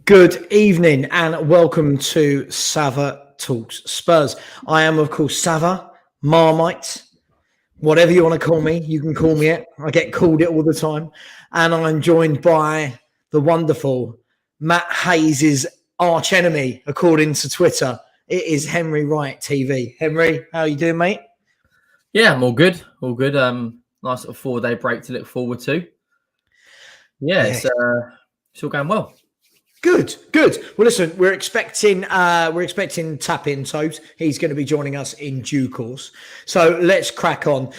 Good evening and welcome to Savva Talks Spurs. I am, of course, Savva, Marmite, whatever you want to call me. You can call me it. I get called it all the time. And I'm joined by the wonderful Matt Hayes' arch enemy, according to Twitter. It is Henry Wright TV. Henry, how are you doing, mate? Yeah, I'm all good. All good. Nice little 4-day break to look forward to. Yeah, it's all going well. Good. Well, listen, we're expecting Tap In Tobs. He's going to be joining us in due course. So let's crack on.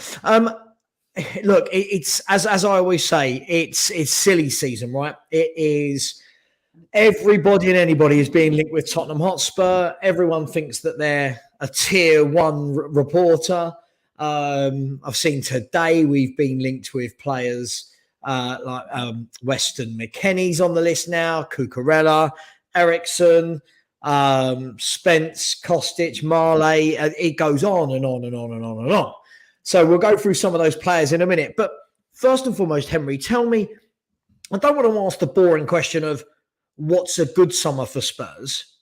Look, it's as I always say, it's silly season, right? It is. Everybody and anybody is being linked with Tottenham Hotspur. Everyone thinks that they're a tier one reporter. I've seen today we've been linked with players like Weston McKennie's on the list now, Cucurella, Ericsson, Spence, Kostic, Marley. It goes on and on and on and on and on. So we'll go through some of those players in a minute. But first and foremost, Henry, tell me, I don't want to ask the boring question of what's a good summer for Spurs.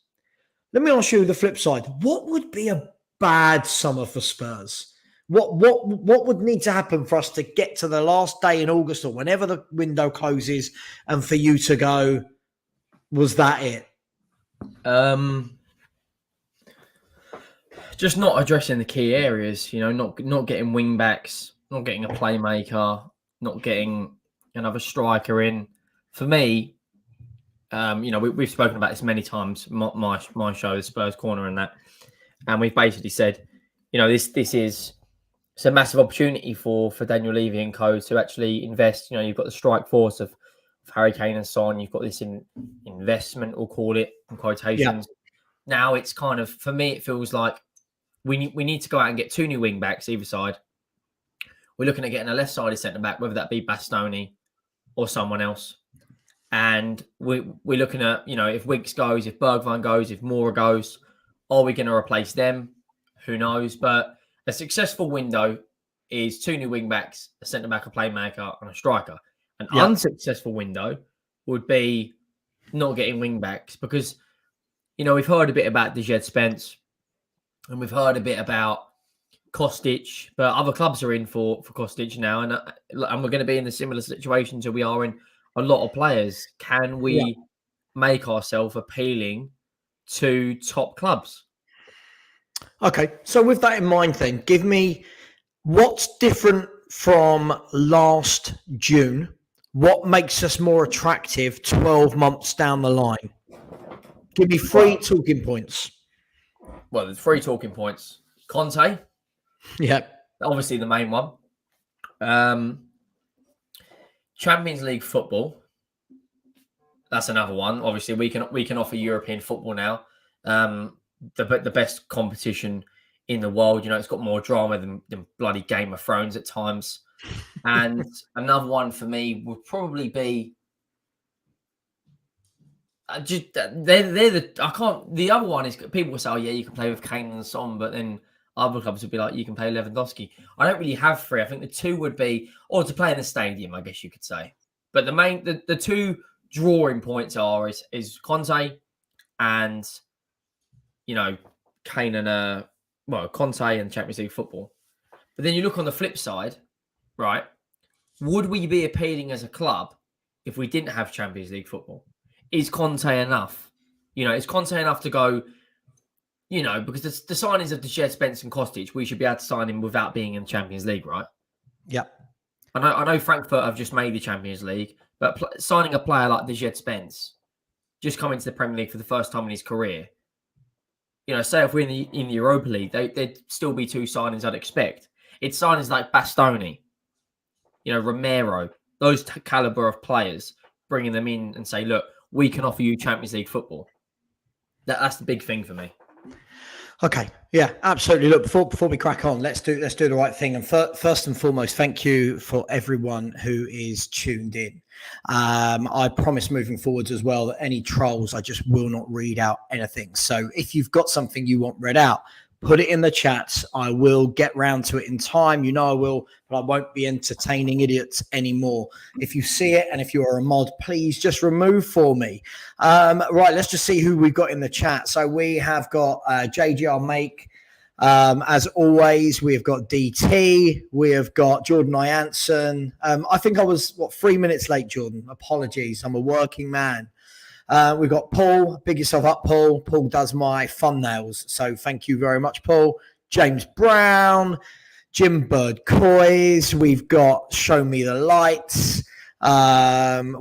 Let me ask you the flip side. What would be a bad summer for Spurs? What would need to happen for us to get to the last day in August or whenever the window closes and for you to go, was that it? Just not addressing the key areas, not getting wing backs, not getting a playmaker, not getting another striker in. For me, we've spoken about this many times, my show, the Spurs Corner and that, and we've basically said, it's a massive opportunity for Daniel Levy and co to actually invest. You've got the strike force of Harry Kane and Son. You've got this investment, we'll call it, in quotations. Yeah. Now it's kind of, for me, it feels like we need to go out and get 2 new wing backs either side. We're looking at getting a left-sided centre-back, whether that be Bastoni or someone else. And we're looking at, if Winks goes, if Bergwijn goes, if Moura goes, are we going to replace them? Who knows? But a successful window is 2 new wing backs, a centre-back, a playmaker, and a striker. An unsuccessful window would be not getting wing backs because, we've heard a bit about Dejed Spence and we've heard a bit about Kostic, but other clubs are in for Kostic now. And we're going to be in a similar situation to we are in a lot of players. Can we make ourselves appealing to top clubs? Okay, so with that in mind then, give me what's different from last June? What makes us more attractive 12 months down the line? Give me 3 talking points. Well, there's 3 talking points. Conte. Yeah. Obviously the main one. Champions League football. That's another one. Obviously, we can offer European football now. The best competition in the world. It's got more drama than bloody Game of Thrones at times. And another one for me would probably be the other one is people will say, oh yeah, you can play with Kane and Son, but then other clubs would be like, you can play Lewandowski. I don't really have 3. I think the 2 would be, or to play in the stadium, I guess you could say. But the 2 drawing points is Conte and Kane and Conte and Champions League football. But then you look on the flip side, right? Would we be appealing as a club if we didn't have Champions League football? Is Conte enough? Is Conte enough to go, because the signings of Dejed Spence and Kostic, we should be able to sign him without being in the Champions League, right? Yep. I know Frankfurt have just made the Champions League, but signing a player like Dejed Spence, just coming to the Premier League for the first time in his career, say if we're in the Europa League, there'd still be 2 signings I'd expect. It's signings like Bastoni, Romero, those caliber of players, bringing them in and say, look, we can offer you Champions League football. That's the big thing for me. Okay. Yeah, absolutely. Look, before we crack on, let's do the right thing. And first and foremost, thank you for everyone who is tuned in. I promise moving forwards as well that any trolls, I just will not read out anything. So if you've got something you want read out, put it in the chats. I will get round to it in time. You know I will, but I won't be entertaining idiots anymore. If you see it and if you are a mod, please just remove for me. Right, let's just see who we've got in the chat. So we have got JGR Make. As always, we have got DT. We have got Jordan Ianson. I think I was, 3 minutes late, Jordan. Apologies. I'm a working man. We've got Paul. Big yourself up, Paul. Paul does my thumbnails. So thank you very much, Paul. James Brown. Jim Bird Coys. We've got Show Me the Lights.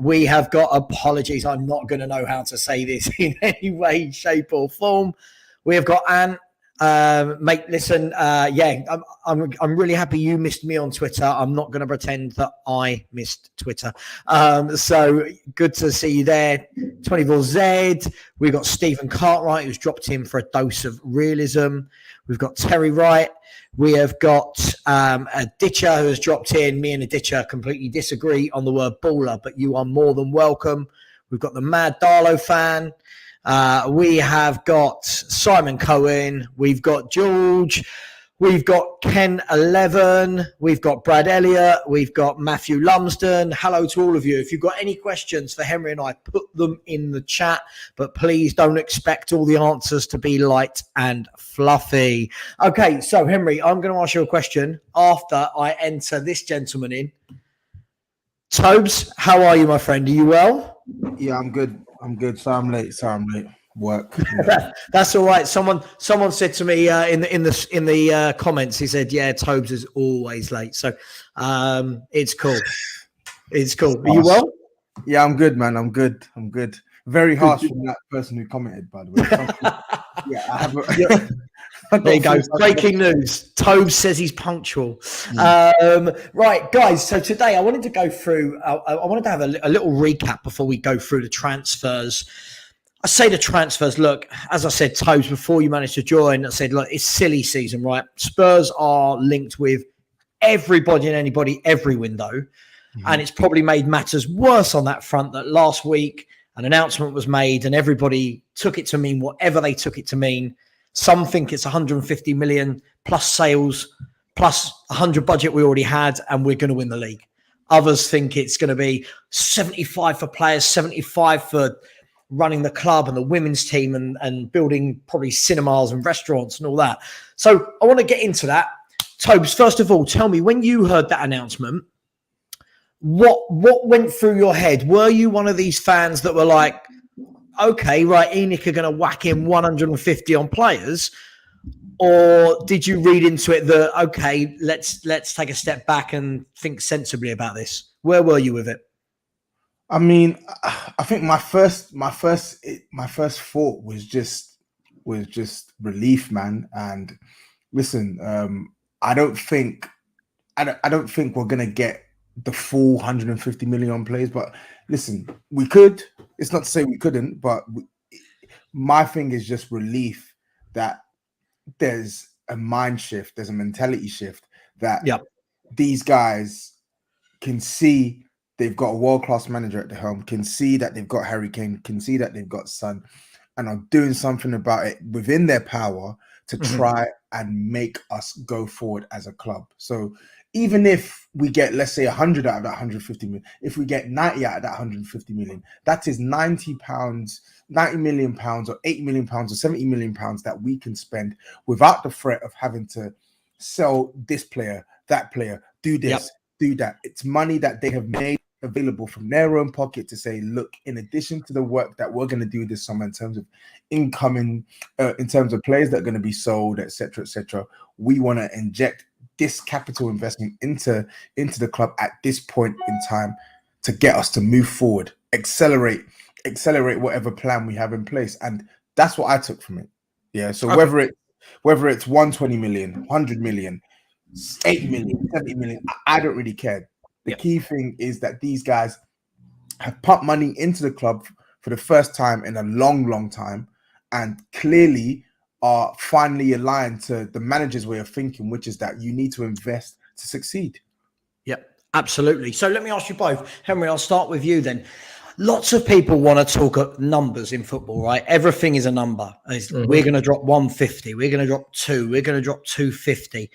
We have got apologies. I'm not going to know how to say this in any way, shape, or form. We have got Anne. Mate, listen, I'm really happy you missed me on Twitter. I'm not going to pretend that I missed Twitter. So good to see you there. 24Z. We've got Stephen Cartwright, who's dropped in for a dose of realism. We've got Terry Wright. We have got a Ditcher who has dropped in. Me and a Ditcher completely disagree on the word baller, but you are more than welcome. We've got the Mad Darlow fan. We have got Simon Cohen. We've got George. We've got Ken 11. We've got Brad Elliott. We've got Matthew Lumsden. Hello to all of you. If you've got any questions for Henry and I, put them in the chat, but please don't expect all the answers to be light and fluffy. Okay, so Henry, I'm going to ask you a question after I enter this gentleman in. Tobs, how are you, my friend? Are you well? Yeah, I'm good. So I'm late. Work. That's all right. Someone said to me in the comments. He said, "Yeah, Tobes is always late." So it's cool. It's cool. Are you well? Yeah, I'm good, man. I'm good. Very harsh from that person who commented, by the way. Yeah, I have. There you go. Breaking news. Tobes says he's punctual. Right, guys. So today I wanted to go through. I wanted to have a little recap before we go through the transfers. I say the transfers. Look, as I said, Tobes, before you managed to join, I said, look, it's silly season, right? Spurs are linked with everybody and anybody every window, and it's probably made matters worse on that front. That last week an announcement was made, and everybody took it to mean whatever they took it to mean. Some think it's 150 million plus sales, plus 100 budget we already had, and we're going to win the league. Others think it's going to be 75 for players, 75 for running the club and the women's team and building probably cinemas and restaurants and all that. So I want to get into that. Tobes, first of all, tell me, when you heard that announcement, what went through your head? Were you one of these fans that were like, okay, right, ENIC are going to whack in 150 on players? Or did you read into it that, okay, let's take a step back and think sensibly about this? Where were you with it? I mean, I think my first thought was just relief, man. And listen, I don't think we're gonna get the full 150 million on players, but listen, we could. It's not to say we couldn't, but my thing is just relief that there's a mind shift, there's a mentality shift that these guys can see. They've got a world-class manager at the helm, can see that they've got Harry Kane, can see that they've got Son, and are doing something about it within their power to try and make us go forward as a club. So even if we get, let's say, 100 out of that 150 million, if we get 90 out of that 150 million, that is 90 million pounds or 80 million pounds or 70 million pounds that we can spend without the threat of having to sell this player, that player, do this, do that. It's money that they have made available from their own pocket to say, look, in addition to the work that we're going to do this summer in terms of incoming, in terms of players that are going to be sold, etc., we want to inject this capital investment into the club at this point in time to get us to move forward, accelerate whatever plan we have in place. And that's what I took from it. Yeah. So whether it's 120 million, 100 million, 8 million, 70 million, I don't really care. The key thing is that these guys have pumped money into the club for the first time in a long time, and clearly are finally aligned to the manager's way of thinking, which is that you need to invest to succeed. Yep, absolutely. So let me ask you both. Henry, I'll start with you then. lots of people want to talk up numbers in football, right? Everything is a number. We're going to drop 150. We're going to drop 2. We're going to drop 250.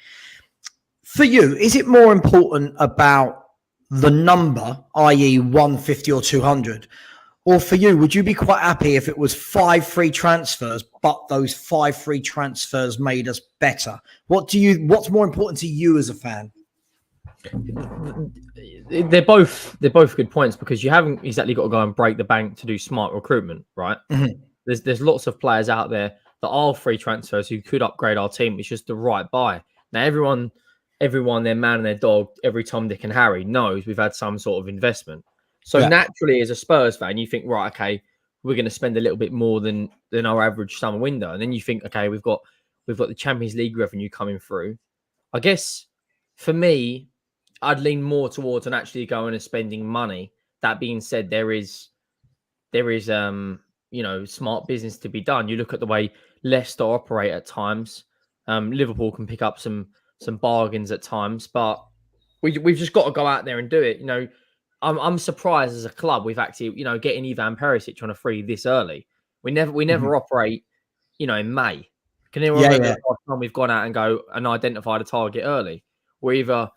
For you, is it more important about the number, i.e. 150 or 200? Or for you, would you be quite happy if it was 5 free transfers, but those 5 free transfers made us better? What's more important to you as a fan? They're both good points, because you haven't exactly got to go and break the bank to do smart recruitment, right? Mm-hmm. There's lots of players out there that are free transfers who could upgrade our team. It's just the right buy. Now everyone, their man and their dog, every Tom, Dick and Harry knows we've had some sort of investment. So naturally, as a Spurs fan, you think, right, okay, we're going to spend a little bit more than our average summer window, and then you think, okay, we've got the Champions League revenue coming through. I guess for me, I'd lean more towards on actually going and spending money. That being said, there is smart business to be done. You look at the way Leicester operate at times. Liverpool can pick up some bargains at times, but we've just got to go out there and do it. I'm surprised as a club we've actually, getting Ivan Perisic on a free this early. We never operate, in May. Can anyone remember the last time we've gone out and go and identified a target early? We're either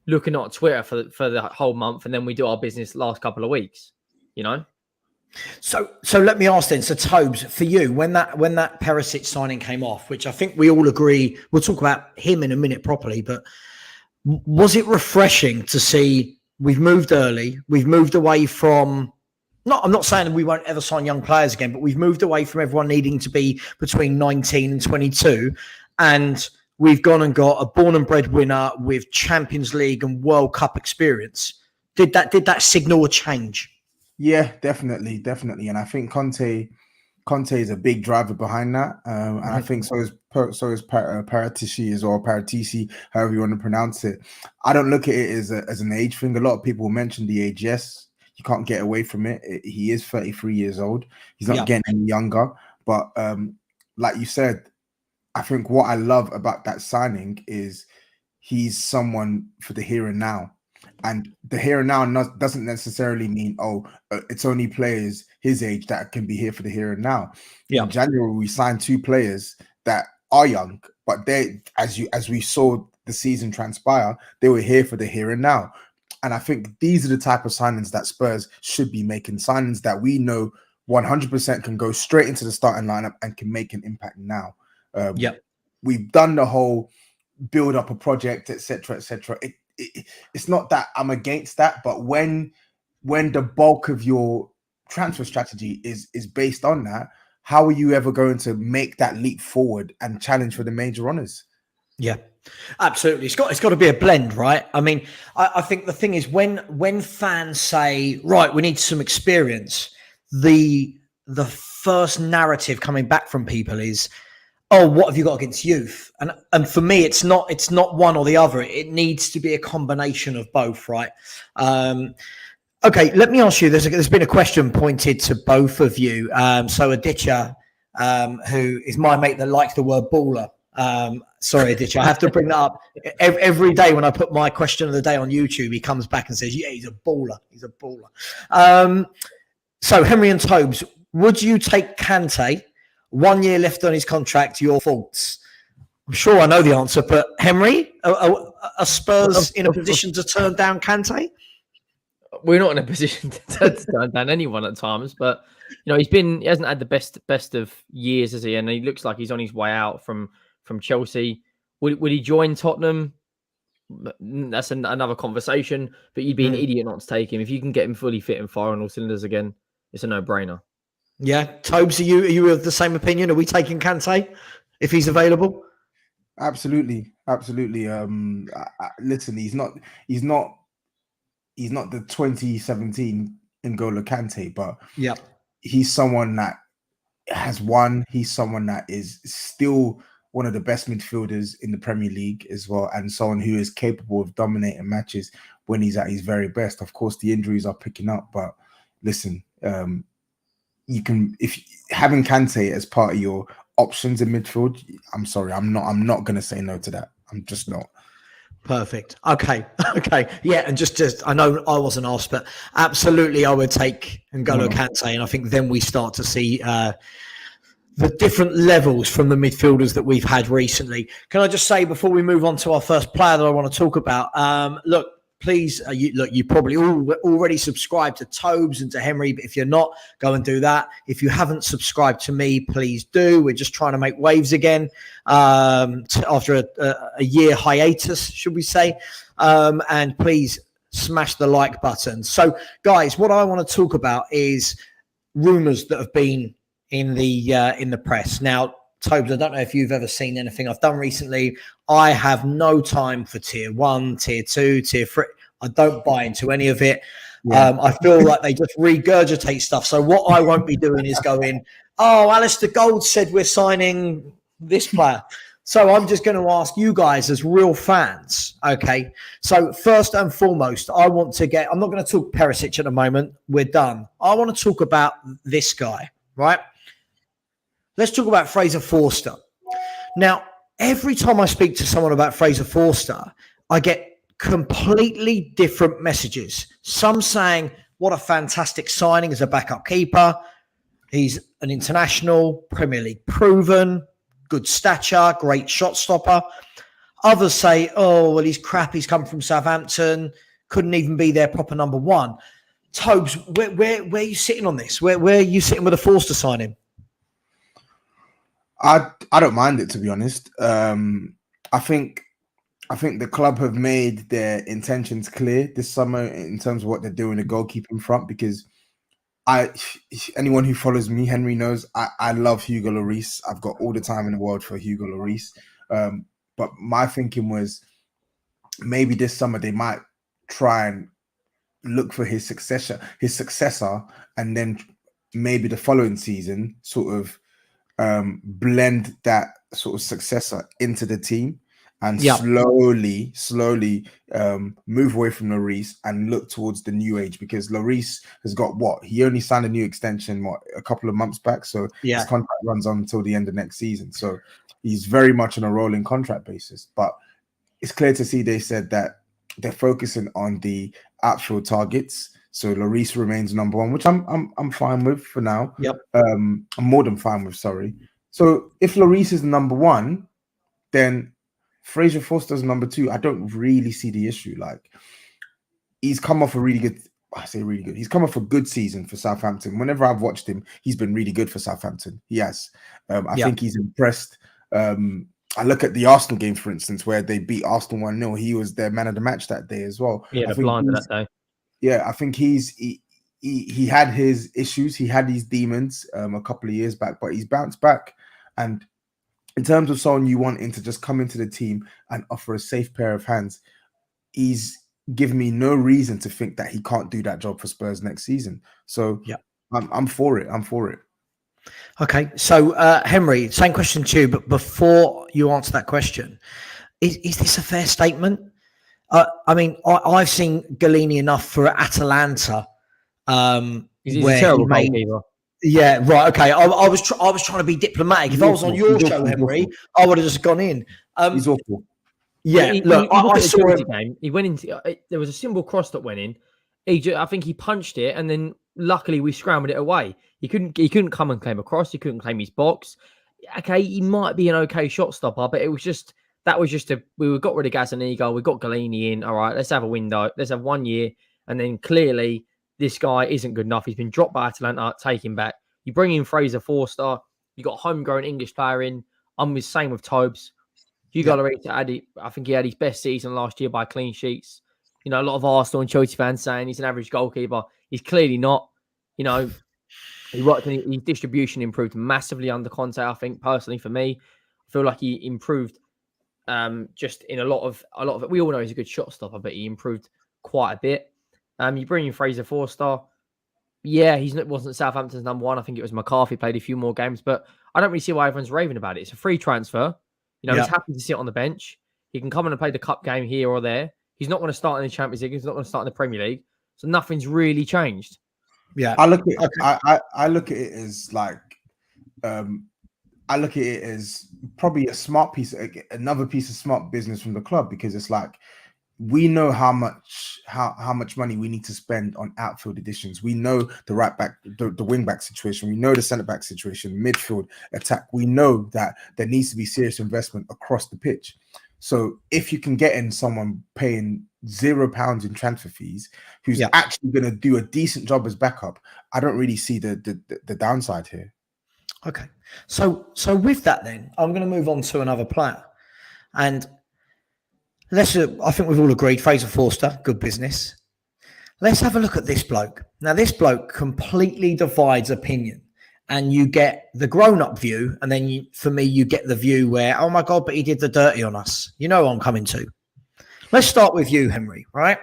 looking at Twitter for the whole month, and then we do our business last couple of weeks, So let me ask then. So Tobes, for you, when that Perisic signing came off, which I think we all agree, we'll talk about him in a minute properly, but was it refreshing to see we've moved early, we've moved away from, I'm not saying we won't ever sign young players again, but we've moved away from everyone needing to be between 19 and 22, and we've gone and got a born and bred winner with Champions League and World Cup experience. Did that signal a change? Yeah, definitely. And I think Conte is a big driver behind that. And I think so is Paratici as well, Paratisi, however you want to pronounce it. I don't look at it as an age thing. A lot of people mention the age. Yes, you can't get away from it. He is 33 years old. He's not getting any younger. But like you said, I think what I love about that signing is he's someone for the here and now. And the here and now doesn't necessarily mean, it's only players his age that can be here for the here and now. Yeah. In January, we signed 2 players that are young, but they, as we saw the season transpire, they were here for the here and now. And I think these are the type of signings that Spurs should be making, signings that we know 100% can go straight into the starting lineup and can make an impact now. We've done the whole build up a project, etc., etc. It's not that I'm against that, but when the bulk of your transfer strategy is based on that, how are you ever going to make that leap forward and challenge for the major honours? Yeah, absolutely. It's got to be a blend, right? I mean, I think the thing is when fans say, right, we need some experience, the first narrative coming back from people is, oh, what have you got against youth? And for me, it's not one or the other. It needs to be a combination of both, right? Okay, let me ask you. There's been a question pointed to both of you. So Aditya, who is my mate that likes the word baller. Sorry, Aditya, I have to bring that up every day when I put my question of the day on YouTube. He comes back and says, "Yeah, he's a baller. He's a baller." So Henry and Tobes, would you take Kante? 1 year left on his contract. Your thoughts? I'm sure I know the answer, but Henry, are Spurs in a position to turn down Kante? We're not in a position to turn down anyone at times, but he hasn't had the best of years, has he? And he looks like he's on his way out from Chelsea. Would he join Tottenham? That's another conversation. But you'd be an idiot not to take him if you can get him fully fit and firing all cylinders again. It's a no-brainer. Yeah, Tobes, are you of the same opinion? Are we taking Kante if he's available? Absolutely. Listen, he's not the 2017 N'Golo Kante, but he's someone that has won. He's someone that is still one of the best midfielders in the Premier League as well, and someone who is capable of dominating matches when he's at his very best. Of course, the injuries are picking up, but listen, if having Kante as part of your options in midfield, I'm sorry, I'm not going to say no to that. I'm just not. Perfect. Okay. Okay. Yeah. And just I know I wasn't asked, but absolutely I would take N'Golo Kante. And I think then we start to see the different levels from the midfielders that we've had recently. Can I just say before we move on to our first player that I want to talk about, look, please, you probably already subscribed to Tobes and to Henry, but if you're not, go and do that. If you haven't subscribed to me, please do. We're just trying to make waves again after a year hiatus, should we say. And please smash the like button. So, guys, what I want to talk about is rumours that have been in the press. Now, Tobes, I don't know if you've ever seen anything I've done recently. I have no time for tier 1, tier 2, tier 3. I don't buy into any of it. Yeah. I feel like they just regurgitate stuff. So what I won't be doing is going, oh, Alistair Gold said we're signing this player. So I'm just going to ask you guys as real fans, okay? So first and foremost, I'm not going to talk Perisic at the moment. We're done. I want to talk about this guy, right? Let's talk about Fraser Forster. Now, every time I speak to someone about Fraser Forster, I get completely different messages. Some saying, what a fantastic signing as a backup keeper. He's an international, Premier League proven, good stature, great shot stopper. Others say, oh, well, he's crap. He's come from Southampton. Couldn't even be their proper number one. Tobes, where are you sitting on this? Where are you sitting with a Forster signing? I don't mind it, to be honest. I think the club have made their intentions clear this summer in terms of what they're doing the goalkeeping front, because anyone who follows me, Henry, knows I love Hugo Lloris. I've got all the time in the world for Hugo Lloris. But my thinking was maybe this summer they might try and look for his successor, and then maybe the following season sort of blend that sort of successor into the team and slowly move away from Lloris and look towards the new age, because Lloris has got he only signed a new extension a couple of months back, so his contract runs on until the end of next season, so he's very much on a rolling contract basis. But it's clear to see they said that they're focusing on the outfield targets. So Lloris remains number one, which I'm fine with for now. I'm more than fine with, sorry. So if Lloris is number one, then Fraser Forster's number two. I don't really see the issue. Like, he's come off a really good, he's come off a good season for Southampton. Whenever I've watched him, he's been really good for Southampton. He has. I think he's impressed. I look at the Arsenal game, for instance, where they beat Arsenal 1-0. He was their man of the match that day as well. Yeah, blind that day. Yeah, I think he had his issues. He had these demons a couple of years back, but he's bounced back. And in terms of someone you wanting to just come into the team and offer a safe pair of hands, he's given me no reason to think that he can't do that job for Spurs next season. So I'm for it. I'm for it. Okay, so Henry, same question to you, but before you answer that question, is this a fair statement? I mean, I've seen Galini enough for Atalanta. He's a terrible goalkeeper. Yeah, right. Okay, I was trying to be diplomatic. If I was on your show, Henry, I would have just gone in. He's awful. Yeah, look, I saw him. Game. He went into. There was a simple cross that went in. I think he punched it, and then luckily we scrambled it away. He couldn't come and claim a cross. He couldn't claim his box. Okay, he might be an okay shot stopper, but we got rid of Gazzaniga, we got Galini in. All right, let's have a window. Let's have 1 year, and then clearly this guy isn't good enough. He's been dropped by Atalanta. Take him back. You bring in Fraser Forster. You got a homegrown English player in. I'm the same with Tobes. Hugo Lloris, I think he had his best season last year by clean sheets. You know, a lot of Arsenal and Chelsea fans saying he's an average goalkeeper. He's clearly not. You know, he worked and his distribution improved massively under Conte. I think personally for me, I feel like he improved just in a lot of it. We all know he's a good shot stopper, but he improved quite a bit. You bring in Fraser Forster. Yeah, wasn't Southampton's number one. I think it was McCarthy played a few more games, but I don't really see why everyone's raving about it. It's a free transfer. You know, he's happy to sit on the bench. He can come in and play the cup game here or there. He's not going to start in the Champions League. He's not going to start in the Premier League. So nothing's really changed. Yeah, I look at it as like I look at it as probably another piece of smart business from the club, because it's like, we know how much money we need to spend on outfield additions. We know the right back, the wing back situation. We know the centre back situation, midfield attack. We know that there needs to be serious investment across the pitch. So if you can get in someone paying £0 in transfer fees, who's actually going to do a decent job as backup, I don't really see the downside here. Okay, so with that, then I'm going to move on to another player, and I think we've all agreed Fraser Forster, good business. Let's have a look at this bloke. Now, this bloke completely divides opinion, and you get the grown-up view, and then for me, you get the view where, oh my God, but he did the dirty on us. You know what I'm coming to. Let's start with you, Henry, right?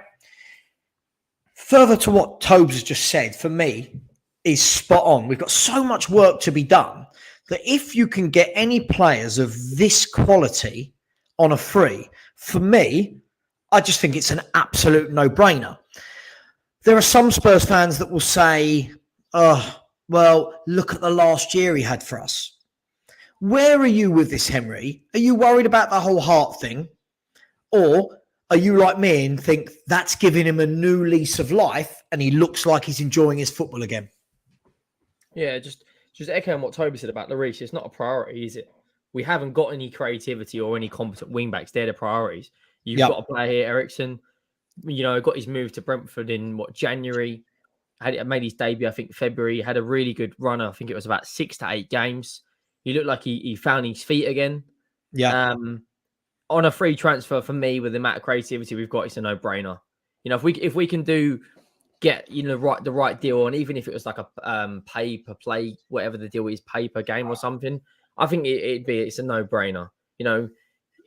Further to what Tobes has just said, for me, is spot on. We've got so much work to be done that if you can get any players of this quality on a free, for me, I just think it's an absolute no-brainer. There are some Spurs fans that will say, oh, well, look at the last year he had for us. Where are you with this, Henry? Are you worried about the whole heart thing? Or are you like me and think that's giving him a new lease of life and he looks like he's enjoying his football again? Yeah, just echoing what Toby said about Lloris, it's not a priority, is it? We haven't got any creativity or any competent wing backs. They're the priorities. You've got a player here, Ericsson, got his move to Brentford in January. Made his debut, I think, February. Had a really good run. I think it was about 6 to 8 games. He looked like he found his feet again. Yeah. On a free transfer, for me, with the amount of creativity we've got, it's a no-brainer. If we can get the right deal, and even if it was like a pay per play, whatever the deal is, pay per game or something, I think it's a no-brainer.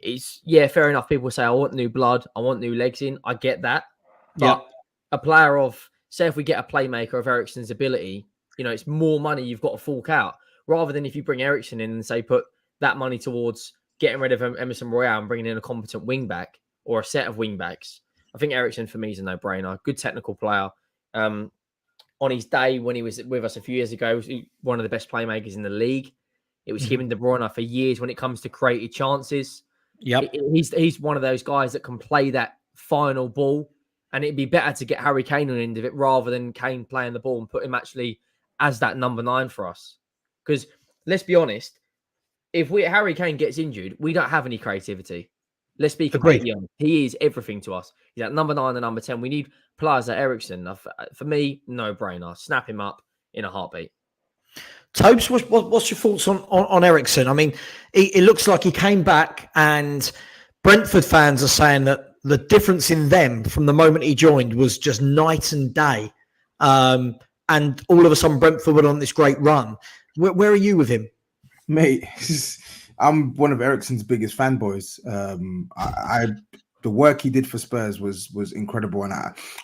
It's fair enough. People say I want new blood, I want new legs in. I get that, but a player of, say, if we get a playmaker of Ericsson's ability, it's more money you've got to fork out, rather than if you bring Ericsson in and say put that money towards getting rid of Emerson Royale and bringing in a competent wing back or a set of wing backs. I think Ericsson for me is a no-brainer. Good technical player. On his day when he was with us a few years ago, he was one of the best playmakers in the league. It was him and De Bruyne for years when it comes to created chances. Yep. He's one of those guys that can play that final ball, and it'd be better to get Harry Kane on the end of it rather than Kane playing the ball and put him actually as that number 9 for us. Because let's be honest, if Harry Kane gets injured, we don't have any creativity. Let's be completely honest. He is everything to us. He's at number 9 and number 10. We need players like Ericsson. For me, no-brainer. Snap him up in a heartbeat. Tobes, what's your thoughts on Ericsson? I mean, it looks like he came back, and Brentford fans are saying that the difference in them from the moment he joined was just night and day. And all of a sudden, Brentford went on this great run. Where are you with him? Mate, I'm one of Ericsson's biggest fanboys. The work he did for Spurs was incredible, and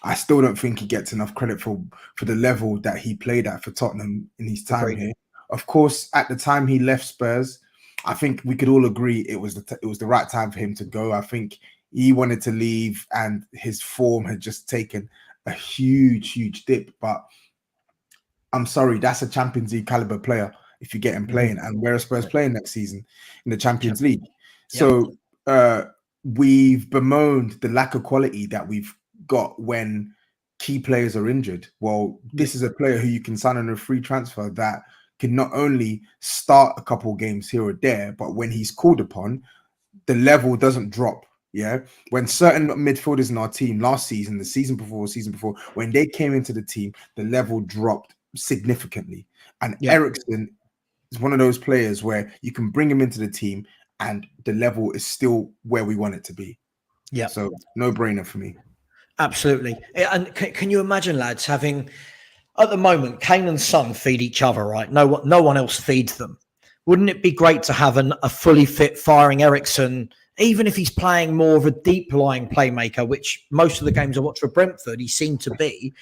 I still don't think he gets enough credit for the level that he played at for Tottenham in his time here. Of course, at the time he left Spurs, I think we could all agree it was the right time for him to go. I think he wanted to leave, and his form had just taken a huge dip. But I'm sorry, that's a Champions League caliber player if you get him playing, and where are Spurs playing next season in the Champions League? So we've bemoaned the lack of quality that we've got when key players are injured. Well, this is a player who you can sign on a free transfer that can not only start a couple of games here or there, but when he's called upon, the level doesn't drop. Yeah, when certain midfielders in our team last season, the season before, when they came into the team, the level dropped significantly. And Ericsson is one of those players where you can bring him into the team and the level is still where we want it to be. Yeah. So no brainer for me. Absolutely. And can you imagine, lads, having, at the moment, Kane and Son feed each other, right? No one else feeds them. Wouldn't it be great to have a fully fit firing Ericsson, even if he's playing more of a deep lying playmaker, which most of the games I watch for Brentford, he seemed to be.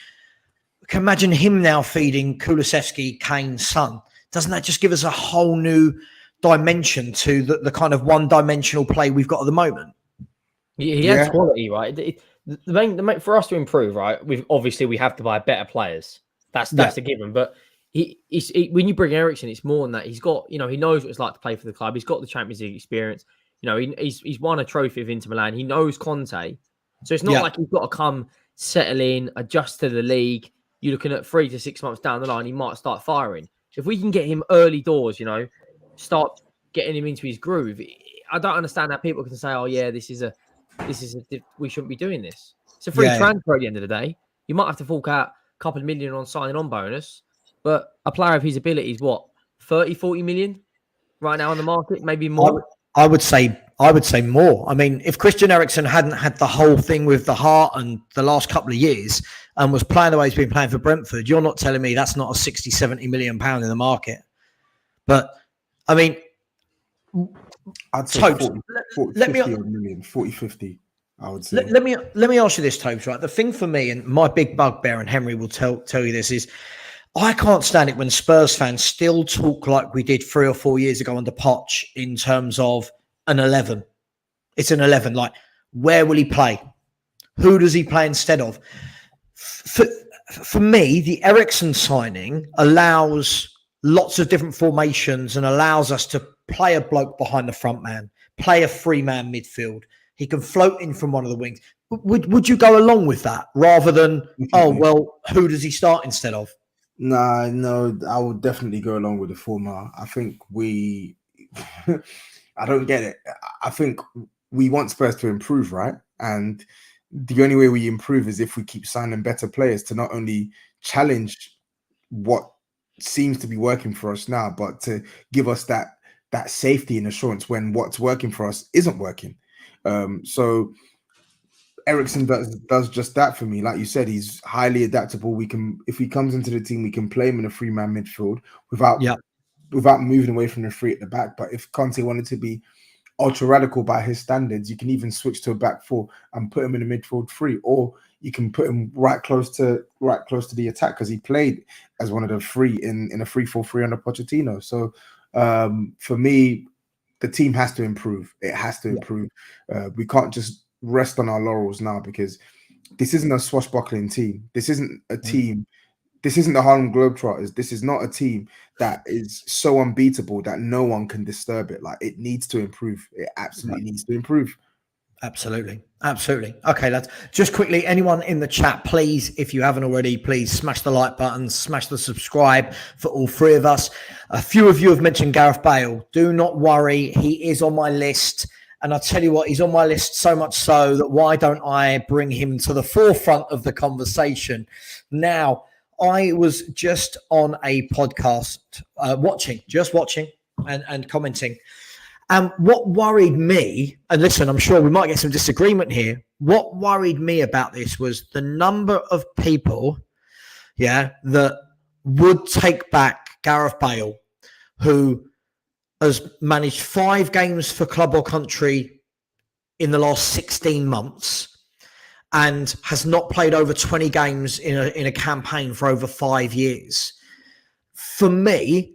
I can imagine him now feeding Kulusevski, Kane, Son. Doesn't that just give us a whole new dimension to the kind of one-dimensional play we've got at the moment? He has quality, right? The main for us to improve, right? We have to buy better players. That's a given. But when you bring Eriksen, it's more than that. He's got, he knows what it's like to play for the club. He's got the Champions League experience. He's won a trophy with Inter Milan. He knows Conte. So it's not like he's got to come, settle in, adjust to the league. You're looking at 3 to 6 months down the line, he might start firing. If we can get him early doors, start getting him into his groove. I don't understand how people can say, "Oh yeah, we shouldn't be doing this." It's a free transfer at the end of the day. You might have to fork out a couple of million on signing on bonus, but a player of his ability is what 30, 40 million right now on the market, maybe more. I would say more. I mean, if Christian Eriksen hadn't had the whole thing with the heart and the last couple of years and was playing the way he's been playing for Brentford, you're not telling me that's not a 60, 70 million pound in the market. But I mean, I'd say Tobes, 40, 50, I would say. Let me ask you this, Tobes, right? The thing for me, and my big bugbear, and Henry will tell you this, is I can't stand it when Spurs fans still talk like we did 3 or 4 years ago under Poch in terms of an 11. It's an 11. Like, where will he play? Who does he play instead of? For me, the Eriksen signing allows lots of different formations and allows us to play a bloke behind the front man, play a 3-man midfield. He can float in from one of the wings. Would you go along with that rather than, who does he start instead of? No, I would definitely go along with the former. I think I don't get it. I think we want Spurs to improve, right? And the only way we improve is if we keep signing better players to not only challenge what seems to be working for us now, but to give us that safety and assurance when what's working for us isn't working. So Eriksen does just that for me. Like you said, he's highly adaptable. If he comes into the team, we can play him in a 3-man midfield without moving away from the 3 at the back. But if Conte wanted to be ultra radical by his standards, you can even switch to a back 4 and put him in a midfield 3, or you can put him right close to the attack because he played as one of the 3 in a 3-4-3 under Pochettino. So for me, the team has to improve. It has to improve. We can't just rest on our laurels now, because this isn't a swashbuckling team. This isn't a team. This isn't the Harlem Globetrotters. This is not a team that is so unbeatable that no one can disturb it. Like, it needs to improve. It absolutely needs to improve. Absolutely. Okay, lads. Just quickly, anyone in the chat, please, if you haven't already, please smash the like button, smash the subscribe for all 3 of us. A few of you have mentioned Gareth Bale. Do not worry. He is on my list. And I'll tell you what, he's on my list so much so that why don't I bring him to the forefront of the conversation? Now, I was just on a podcast, watching and commenting. And what worried me, and listen, I'm sure we might get some disagreement here. What worried me about this was the number of people, that would take back Gareth Bale, who has managed 5 games for club or country in the last 16 months and has not played over 20 games in a campaign for over 5 years. For me,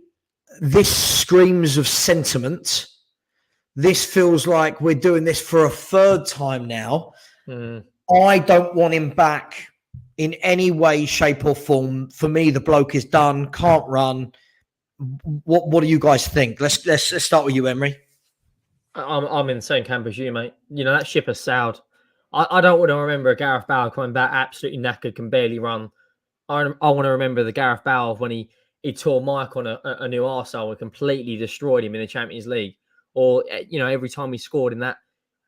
this screams of sentiment. This feels like we're doing this for a 3rd time now. I don't want him back in any way, shape or form. For me, the bloke is done, can't run. What do you guys think? Let's start with you, Henry. I'm in the same camp as you, mate. That ship has sailed. I don't want to remember a Gareth Bale coming back absolutely knackered, can barely run. I want to remember the Gareth Bale when he tore Mike on a new arsehole and completely destroyed him in the Champions League. Or, every time he scored in that,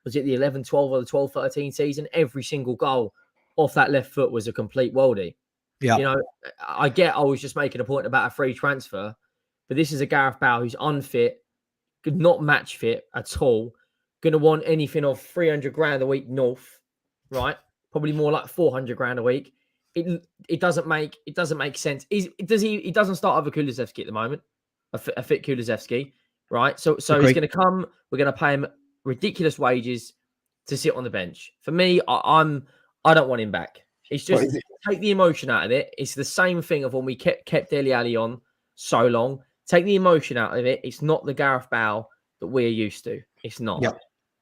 was it the 11-12 or the 12-13 season? Every single goal off that left foot was a complete worldie. Yeah. I was just making a point about a free transfer, but this is a Gareth Bale who's unfit, not match fit at all, going to want anything of 300 grand a week north, right? Probably more like 400 grand a week. It doesn't make sense. He doesn't start over Kulusevski at the moment, a fit Kulusevski. Right, so he's going to come. We're going to pay him ridiculous wages to sit on the bench. For me, I don't want him back. It's just take the emotion out of it. It's the same thing of when we kept Dele Alli on so long. Take the emotion out of it. It's not the Gareth Bale that we're used to. It's not. Yeah.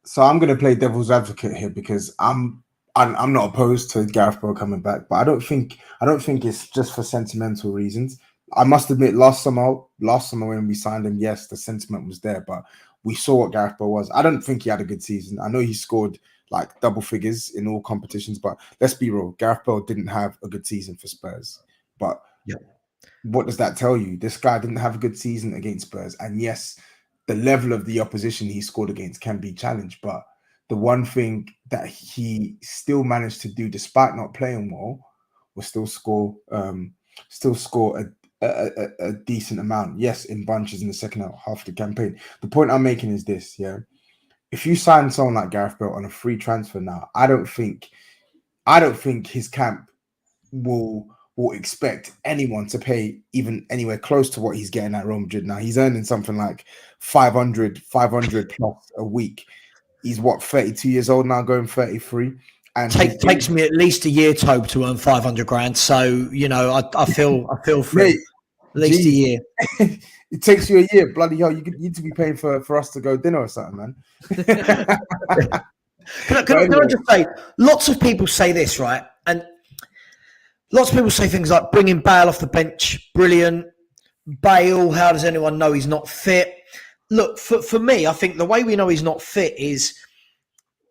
So I'm going to play devil's advocate here because I'm not opposed to Gareth Bale coming back, but I don't think it's just for sentimental reasons. I must admit, last summer when we signed him, yes, the sentiment was there, but we saw what Gareth Bale was. I don't think he had a good season. I know he scored like double figures in all competitions, but let's be real, Gareth Bale didn't have a good season for Spurs. But what does that tell you? This guy didn't have a good season against Spurs, and yes, the level of the opposition he scored against can be challenged, but the one thing that he still managed to do, despite not playing well, was still score a decent amount. Yes, in bunches in the second half of the campaign. The point I'm making is this: if you sign someone like Gareth Bale on a free transfer now, I don't think his camp will expect anyone to pay even anywhere close to what he's getting at Real Madrid now. He's earning something like 500 plus a week. He's 32 years old now, going 33. And takes me at least a year, Tobe, to earn 500 grand. So, I feel for him. At least a year. It takes you a year. Bloody hell, you need to be paying for us to go dinner or something, man. Can I just say, lots of people say this, right? And lots of people say things like bringing Bale off the bench, brilliant. Bale, how does anyone know he's not fit? Look, for me, I think the way we know he's not fit is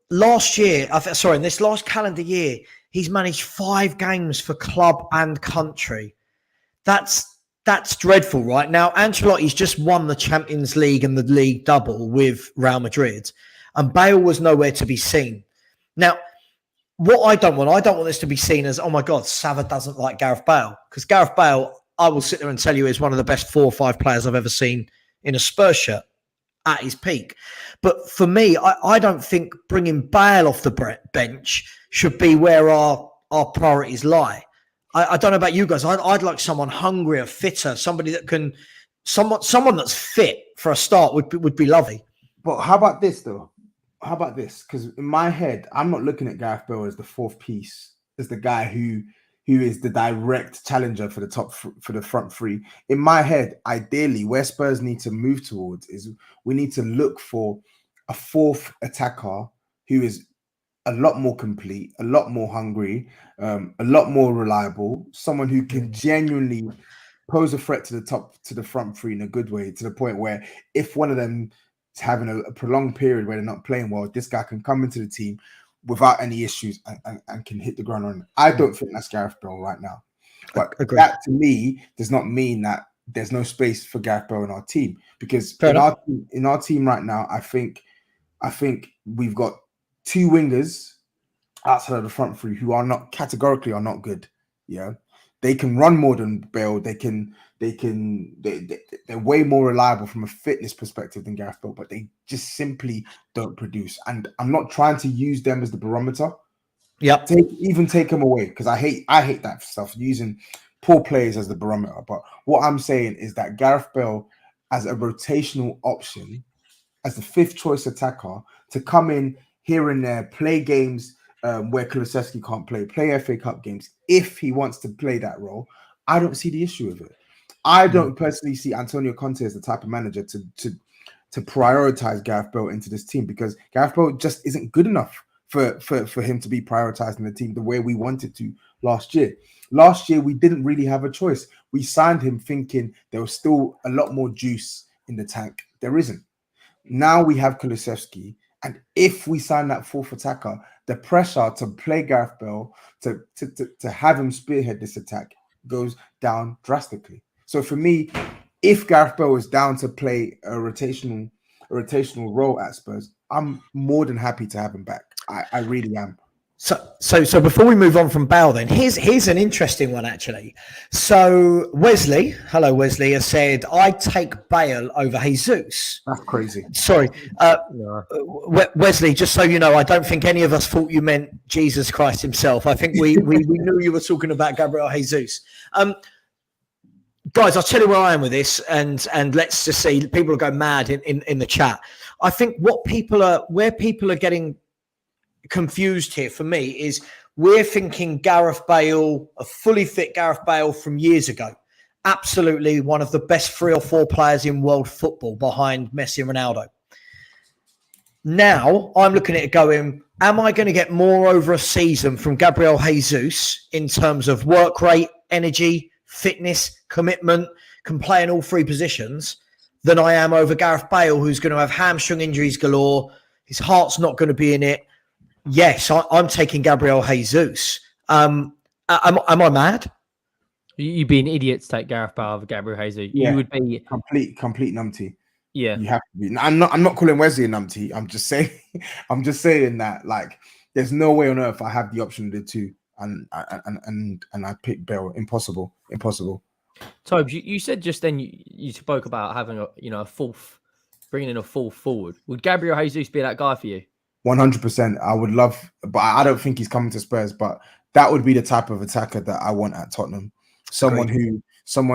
in this last calendar year, he's managed 5 games for club and country. That's dreadful, right? Now, Ancelotti's just won the Champions League and the league double with Real Madrid, and Bale was nowhere to be seen. Now, what I don't want this to be seen as, oh my God, Savva doesn't like Gareth Bale. Because Gareth Bale, I will sit there and tell you, is one of the best 4 or 5 players I've ever seen in a Spurs shirt at his peak. But for me, I don't think bringing Bale off the bench should be where our priorities lie. I don't know about you guys. I'd like someone hungrier, fitter, somebody that can, someone that's fit for a start would be lovely. But how about this though? How about this? Because in my head, I'm not looking at Gareth Bale as the 4th piece, as the guy who is the direct challenger for the front 3. In my head, ideally, where Spurs need to move towards is we need to look for a 4th attacker who is a lot more complete, a lot more hungry, a lot more reliable, someone who can genuinely pose a threat to the front 3 in a good way, to the point where if one of them is having a prolonged period where they're not playing well, this guy can come into the team without any issues and can hit the ground running. I don't think that's Gareth Bale right now. But that to me does not mean that there's no space for Gareth Bale in our team, because in our team right now, I think we've got 2 wingers outside of the front 3 who are not good. Yeah, they can run more than Bale. They're way more reliable from a fitness perspective than Gareth Bale, but they just simply don't produce. And I'm not trying to use them as the barometer. Yeah, take them away, because I hate that stuff, using poor players as the barometer. But what I'm saying is that Gareth Bale as a rotational option, as the 5th choice attacker, to come in here and there, play games where Kulusevski can't play FA Cup games, if he wants to play that role, I don't see the issue with it. I don't personally see Antonio Conte as the type of manager to prioritize Gareth Bale into this team, because Gareth Bale just isn't good enough for him to be prioritized in the team the way we wanted to last year. Last year, we didn't really have a choice. We signed him thinking there was still a lot more juice in the tank. There isn't. Now we have Kulusevski, and if we sign that 4th attacker, the pressure to play Gareth Bale, to have him spearhead this attack, goes down drastically. So for me, if Gareth Bale is down to play a rotational role at Spurs, I'm more than happy to have him back. I really am. So before we move on from Bale, then here's an interesting one actually. So Wesley, hello Wesley, has said I'd take Bale over Jesus. That's crazy. Sorry, Wesley. Just so you know, I don't think any of us thought you meant Jesus Christ himself. I think we knew you were talking about Gabriel Jesus. Guys, I'll tell you where I am with this, and let's just see. People will go mad in the chat. I think where people are getting confused here for me is we're thinking Gareth Bale, a fully fit Gareth Bale from years ago. Absolutely one of the best 3 or 4 players in world football behind Messi and Ronaldo. Now I'm looking at it going, am I going to get more over a season from Gabriel Jesus in terms of work rate, energy, fitness, commitment, can play in all three positions than I am over Gareth Bale, who's going to have hamstring injuries galore. His heart's not going to be in it. Yes, I'm taking Gabriel Jesus. Am I mad? You'd be an idiot to take Gareth Bale over Gabriel Jesus. Yeah. You would be complete numpty. Yeah, you have to be. I'm not calling Wesley a numpty. I'm just saying that like there's no way on earth I have the option to do two, and I pick Bale. Impossible. Tobes, you said just then you spoke about having a fourth, bringing in a fourth forward. Would Gabriel Jesus be that guy for you? 100%. I would love, but I don't think he's coming to Spurs. But that would be the type of attacker that I want at Tottenham. Someone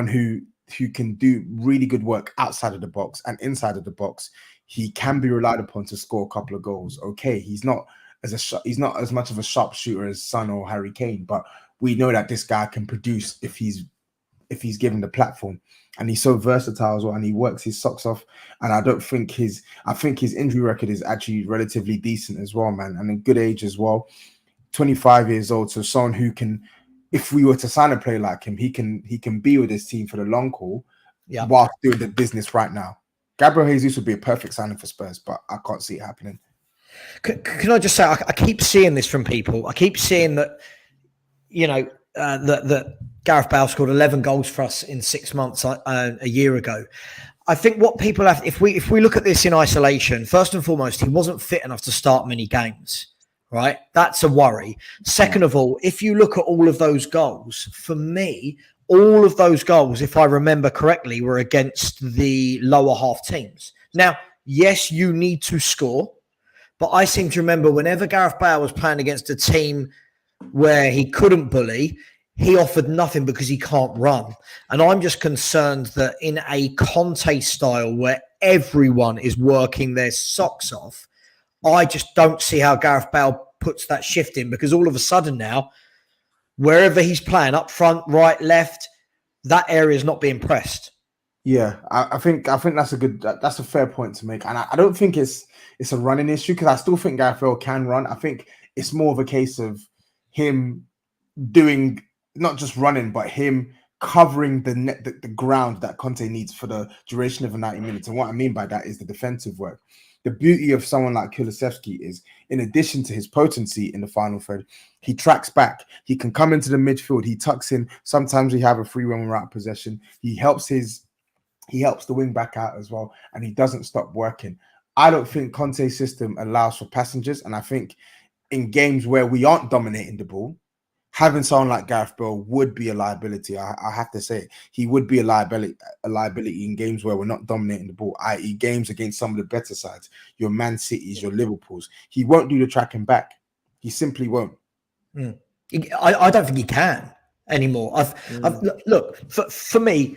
who can do really good work outside of the box and inside of the box. He can be relied upon to score a couple of goals. Okay, he's not as much of a sharpshooter as Son or Harry Kane, but we know that this guy can produce if he's given the platform, and he's so versatile as well, and he works his socks off. And I think his injury record is actually relatively decent as well, man, and a good age as well. 25 years old, so someone who can, if we were to sign a player like him, he can be with his team for the long haul, whilst doing the business right now. Gabriel Jesus would be a perfect signing for Spurs, but I can't see it happening. Can I just say, I keep seeing this from people. I keep seeing that, that Gareth Bale scored 11 goals for us in 6 months a year ago. I think what people have, if we look at this in isolation, first and foremost, he wasn't fit enough to start many games, right? That's a worry. Second of all, if you look at all of those goals, for me, all of those goals, if I remember correctly, were against the lower half teams. Now, yes, you need to score, but I seem to remember whenever Gareth Bale was playing against a team where he couldn't bully, he offered nothing because he can't run. And I'm just concerned that in a Conte style where everyone is working their socks off, I just don't see how Gareth Bale puts that shift in, because all of a sudden now, wherever he's playing, up front, right, left, that area is not being pressed. Yeah, I think that's a fair point to make. And I don't think it's a running issue, because I still think Gareth Bale can run. I think it's more of a case of him doing, not just running, but him covering the ground that Conte needs for the duration of 90 minutes. And what I mean by that is the defensive work. The beauty of someone like Kulusevski is, in addition to his potency in the final third, he tracks back. He can come into the midfield. He tucks in. Sometimes we have a free when we're out of possession. He helps the wing back out as well, and he doesn't stop working. I don't think Conte's system allows for passengers, and I think in games where we aren't dominating the ball, having someone like Gareth Bale would be a liability. I have to say it. He would be a liability in games where we're not dominating the ball, i.e. games against some of the better sides, your Man Cities, your Liverpools. He won't do the tracking back. He simply won't. I don't think he can anymore. Look, for me,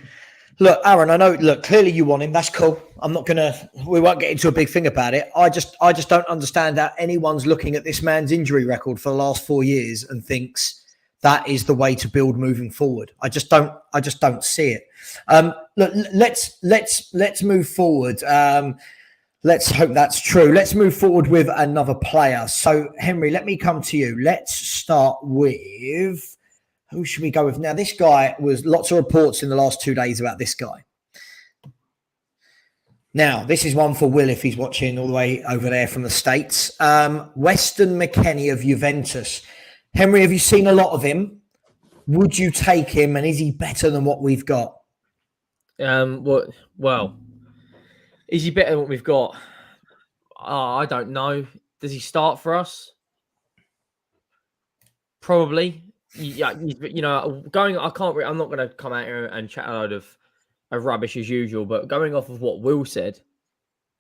look, Aaron, I know, look, clearly you want him. That's cool. We won't get into a big thing about it. I just don't understand how anyone's looking at this man's injury record for the last 4 years and thinks that is the way to build moving forward. I just don't see it. Look, let's move forward. Let's hope that's true. Let's move forward with another player. So, Henry, let me come to you. Let's start with, who should we go with? Now, this guy was lots of reports in the last 2 days about this guy. Now, this is one for Will if he's watching all the way over there from the States. Weston McKennie of Juventus. Henry, have you seen a lot of him? Would you take him, and is he better than what we've got? Well, is he better than what we've got? I don't know. Does he start for us? Probably. Yeah, going. I'm not going to come out here and chat a load of rubbish as usual. But going off of what Will said,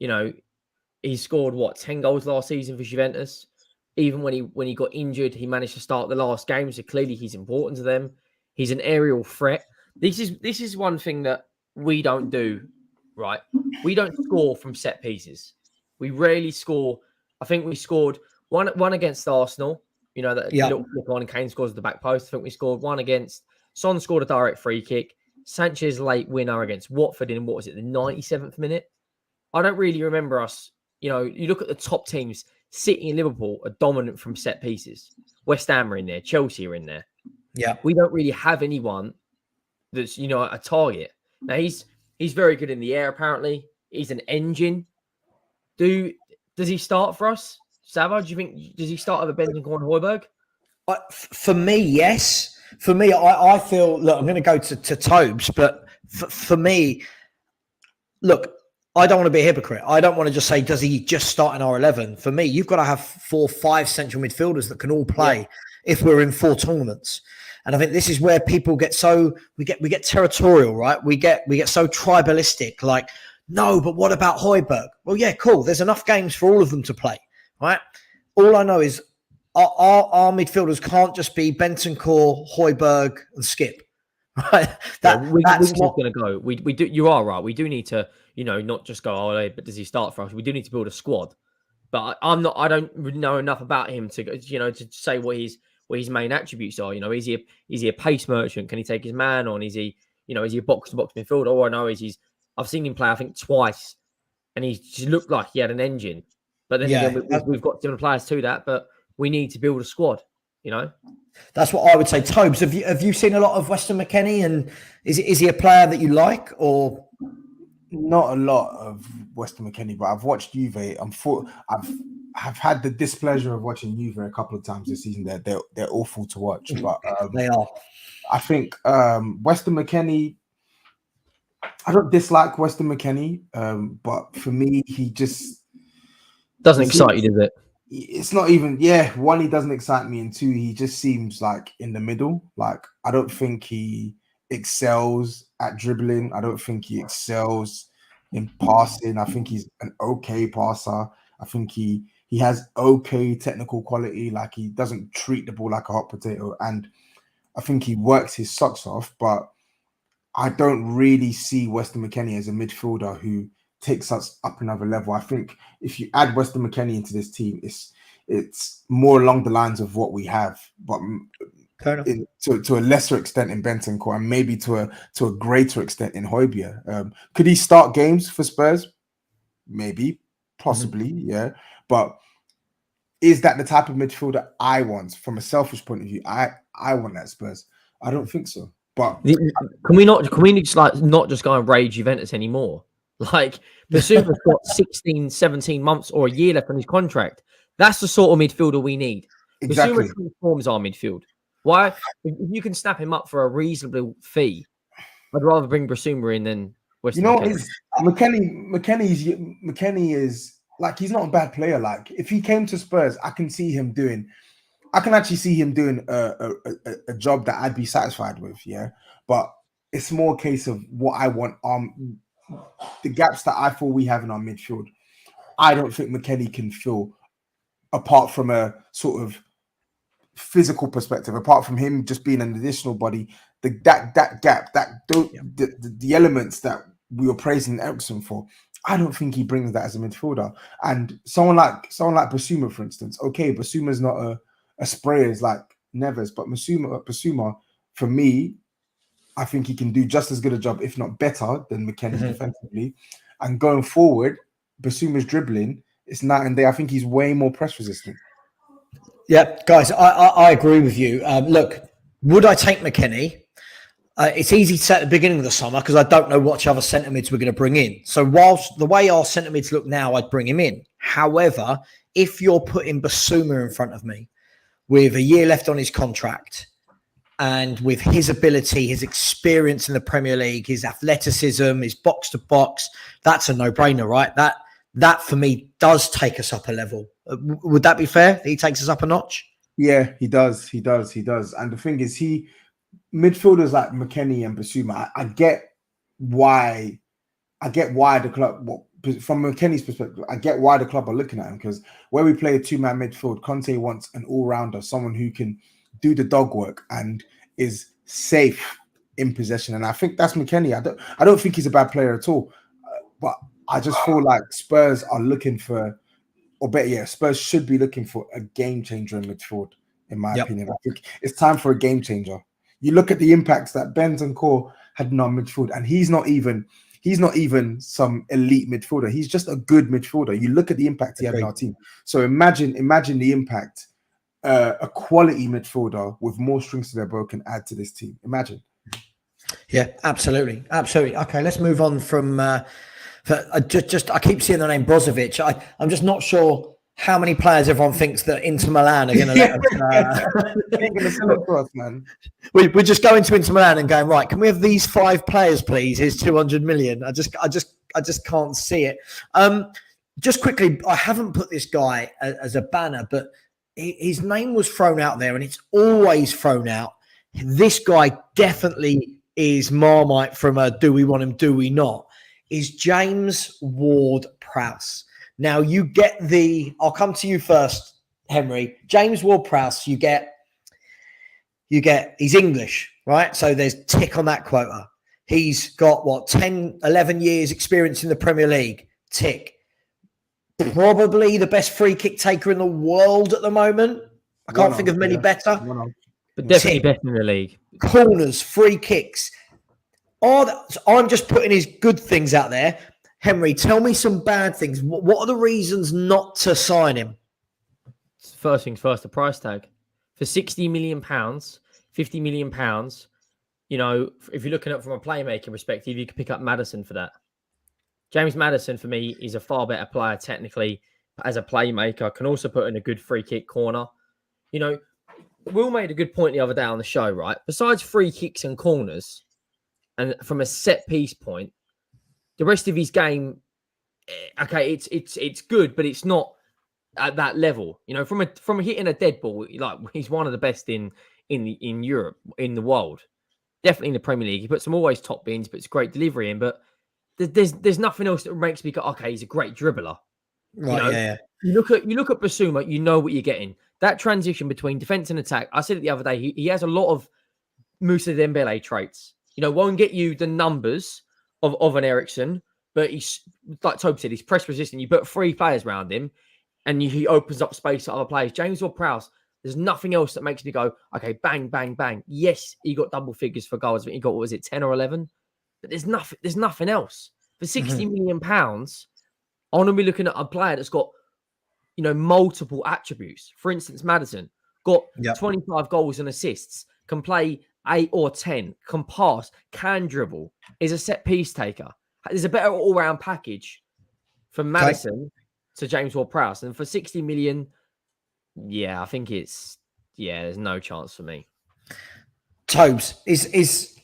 he scored 10 goals last season for Juventus. Even when he got injured, he managed to start the last game. So clearly, he's important to them. He's an aerial threat. This is one thing that we don't do, right? We don't score from set pieces. We rarely score. I think we scored one against Arsenal. That little flip on, and Kane scores at the back post. I think we scored one against Son, scored a direct free kick. Sanchez late winner against Watford in, what was it, the 97th minute? I don't really remember us. You look at the top teams, City and Liverpool are dominant from set pieces. West Ham are in there, Chelsea are in there. Yeah. We don't really have anyone that's a target. Now he's very good in the air. Apparently, he's an engine. Does he start for us, Savva? Do you think does he start over Bentancur and Højbjerg? For me, yes. For me, I feel. Look, I'm going to go to Tobes, but for me, look, I don't want to be a hypocrite. I don't want to just say, does he just start in our 11? For me, you've got to have 4 or 5 central midfielders that can all play if we're in 4 tournaments. And I think this is where people get we get territorial, right? We get so tribalistic, like, no, but what about Højbjerg? Well, yeah, cool. There's enough games for all of them to play, right? All I know is our midfielders can't just be Bentancur, Højbjerg, and Skip. Right? That's not going to go. We do. You are right. We do need to, not just go. Oh, but does he start for us? We do need to build a squad. But I'm not. I don't know enough about him to, to say what his main attributes are. Is he a pace merchant? Can he take his man on? Is he a box to box midfielder? All I know is I've seen him play, I think, twice, and he just looked like he had an engine. But then again, we've got different players to that. But we need to build a squad. That's what I would say. Tobes, have you seen a lot of Weston McKennie, and is he a player that you like, or not a lot of Weston McKennie? But I've watched Juve. I've had the displeasure of watching Juve a couple of times this season. They're awful to watch, but they are. I think Weston McKennie. I don't dislike Weston McKennie, but for me, he just doesn't excite you, does it? It's not even, one, he doesn't excite me, and 2, he just seems like in the middle. Like, I don't think he excels at dribbling. I don't think he excels in passing. I think he's an okay passer. I think he has okay technical quality. Like, he doesn't treat the ball like a hot potato, and I think he works his socks off, but I don't really see Weston McKennie as a midfielder who takes us up another level. I think if you add Weston McKennie into this team, it's more along the lines of what we have, but to a lesser extent in Bentancur, and maybe to a greater extent in Højbjerg. Could he start games for Spurs? Maybe, possibly, yeah. But is that the type of midfielder I want from a selfish point of view? I want that Spurs. I don't think so. But can we just not just go and rage Juventus anymore? Like, Bissouma's got 16, 17 months or a year left on his contract. That's the sort of midfielder we need. Exactly. Bissouma transforms our midfield. Why? If you can snap him up for a reasonable fee, I'd rather bring Bissouma in than Weston McKennie is like, he's not a bad player. Like, if he came to Spurs, I can actually see him doing a job that I'd be satisfied with, yeah. But it's more a case of what I want. The gaps that I feel we have in our midfield, I don't think McKennie can fill, apart from a sort of physical perspective, apart from him just being an additional body. That gap, the elements that we were praising Eriksen for, I don't think he brings that as a midfielder. And someone like Bissouma, for instance, okay, Bissouma's not a sprayer like Neves, but Bissouma, for me, I think he can do just as good a job, if not better, than McKennie defensively. And going forward, Bissouma's dribbling, it's night and day. I think he's way more press resistant. Yeah, guys, I agree with you. Look, would I take McKennie? It's easy to say at the beginning of the summer because I don't know what other centre mids we're going to bring in. So whilst the way our centre mids look now, I'd bring him in. However, if you're putting Bissouma in front of me with a year left on his contract, and with his ability, his experience in the Premier League, his athleticism, his box to box, that's a no-brainer, right? That for me does take us up a level. Would that be fair? That he takes us up a notch? Yeah, he does. And the thing is, midfielders like McKennie and Bissouma, I get why the club, from McKennie's perspective, I get why the club are looking at him, because where we play a 2-man midfield, Conte wants an all-rounder, someone who can do the dog work and is safe in possession. And I think that's McKennie. I don't think he's a bad player at all. But I just feel like Spurs are looking for, or better yet, Spurs should be looking for a game changer in midfield, in my opinion. I think it's time for a game changer. You look at the impacts that Bentancur had in our midfield, and he's not even some elite midfielder. He's just a good midfielder. You look at the impact he had in our team. So imagine the impact a quality midfielder with more strings to their bow can add to this team. Imagine. Yeah, absolutely. Okay, let's move on from. I keep seeing the name Brozovic. I'm just not sure how many players everyone thinks that Inter Milan are going to let us. Ain't gonna sell it for us, man. We're just going to Inter Milan and going, right, can we have these 5 players, please? Here's 200 million. I just can't see it. Just quickly, I haven't put this guy as a banner, but his name was thrown out there, and it's always thrown out. This guy definitely is Marmite from a do we want him, do we not? Is James Ward-Prowse. Now you get I'll come to you first, Henry. James Ward-Prowse, you get, he's English, right? So there's tick on that quota. He's got 10, 11 years experience in the Premier League, tick. Probably the best free kick taker in the world at the moment. I can't think of many better. But definitely better in the league. Corners, free kicks. I'm just putting his good things out there. Henry, tell me some bad things. What are the reasons not to sign him? First things first, the price tag. For £60 million, £50 million, if you're looking at it from a playmaking perspective, you could pick up Maddison for that. James Maddison, for me, is a far better player technically as a playmaker. Can also put in a good free kick corner. Will made a good point the other day on the show, right? Besides free kicks and corners, and from a set piece point, the rest of his game, okay, it's good, but it's not at that level. From hitting a dead ball, like he's one of the best in Europe, in the world, definitely in the Premier League. He puts some always top bins, but it's great delivery in. But there's nothing else that makes me go, okay, he's a great dribbler. Right? Yeah. You look at Basuma, you know what you're getting. That transition between defense and attack. I said it the other day. He has a lot of Moussa Dembele traits. Won't get you the numbers of an Eriksen, but he's, like Toby said, he's press resistant. You put 3 players around him, and he opens up space for other players. James Ward-Prowse, there's nothing else that makes me go, okay, bang, bang, bang. Yes, he got double figures for goals. He got, what was it, 10 or 11? But there's nothing else. For £60 million, I want to be looking at a player that's got, multiple attributes. For instance, Maddison got 25 goals and assists, can play 8 or 10, can pass, can dribble, is a set piece taker. There's a better all-round package from Maddison to James Ward-Prowse. And for 60 million, I think there's no chance for me. Tobes, is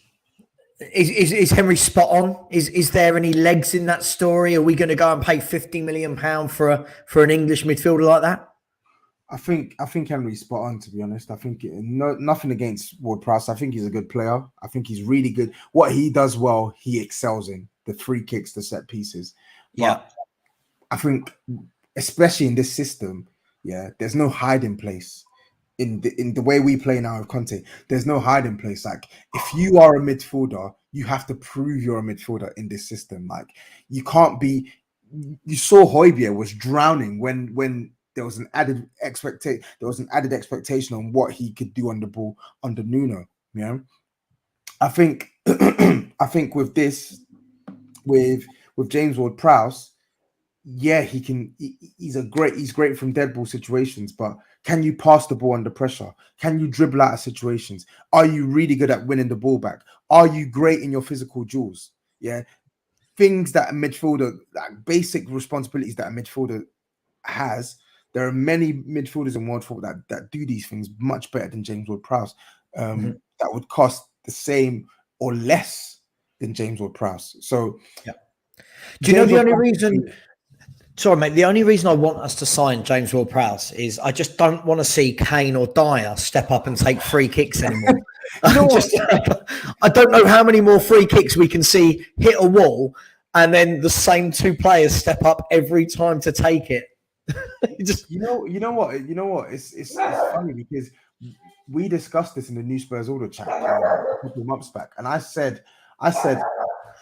Henry spot on? Is there any legs in that story? Are we going to go and pay £50 million for an English midfielder like that? I think Henry's spot on, to be honest. I think nothing against Ward-Prowse. I think he's a good player. I think he's really good. What he does well, he excels in. The free kicks, the set pieces. But I think, especially in this system, there's no hiding place. In the way we play now with Conte, there's no hiding place. Like, if you are a midfielder, you have to prove you're a midfielder in this system. Like, you can't be. You saw Højbjerg was drowning when there was an added expectation on what he could do on the ball under Nuno. I think with this, with James Ward-Prowse, he can. He's great from dead ball situations, but can you pass the ball under pressure? Can you dribble out of situations? Are you really good at winning the ball back? Are you great in your physical duels? Things that a midfielder, like basic responsibilities that a midfielder has. There are many midfielders in world football that do these things much better than James Ward-Prowse. That would cost the same or less than James Ward-Prowse. So, do you know the only reason? Sorry, mate. The only reason I want us to sign James Ward-Prowse is I just don't want to see Kane or Dyer step up and take free kicks anymore. I don't know how many more free kicks we can see hit a wall, and then the same 2 players step up every time to take it. You know what? It's funny because we discussed this in the New Spurs Order chat a couple of months back, and I said,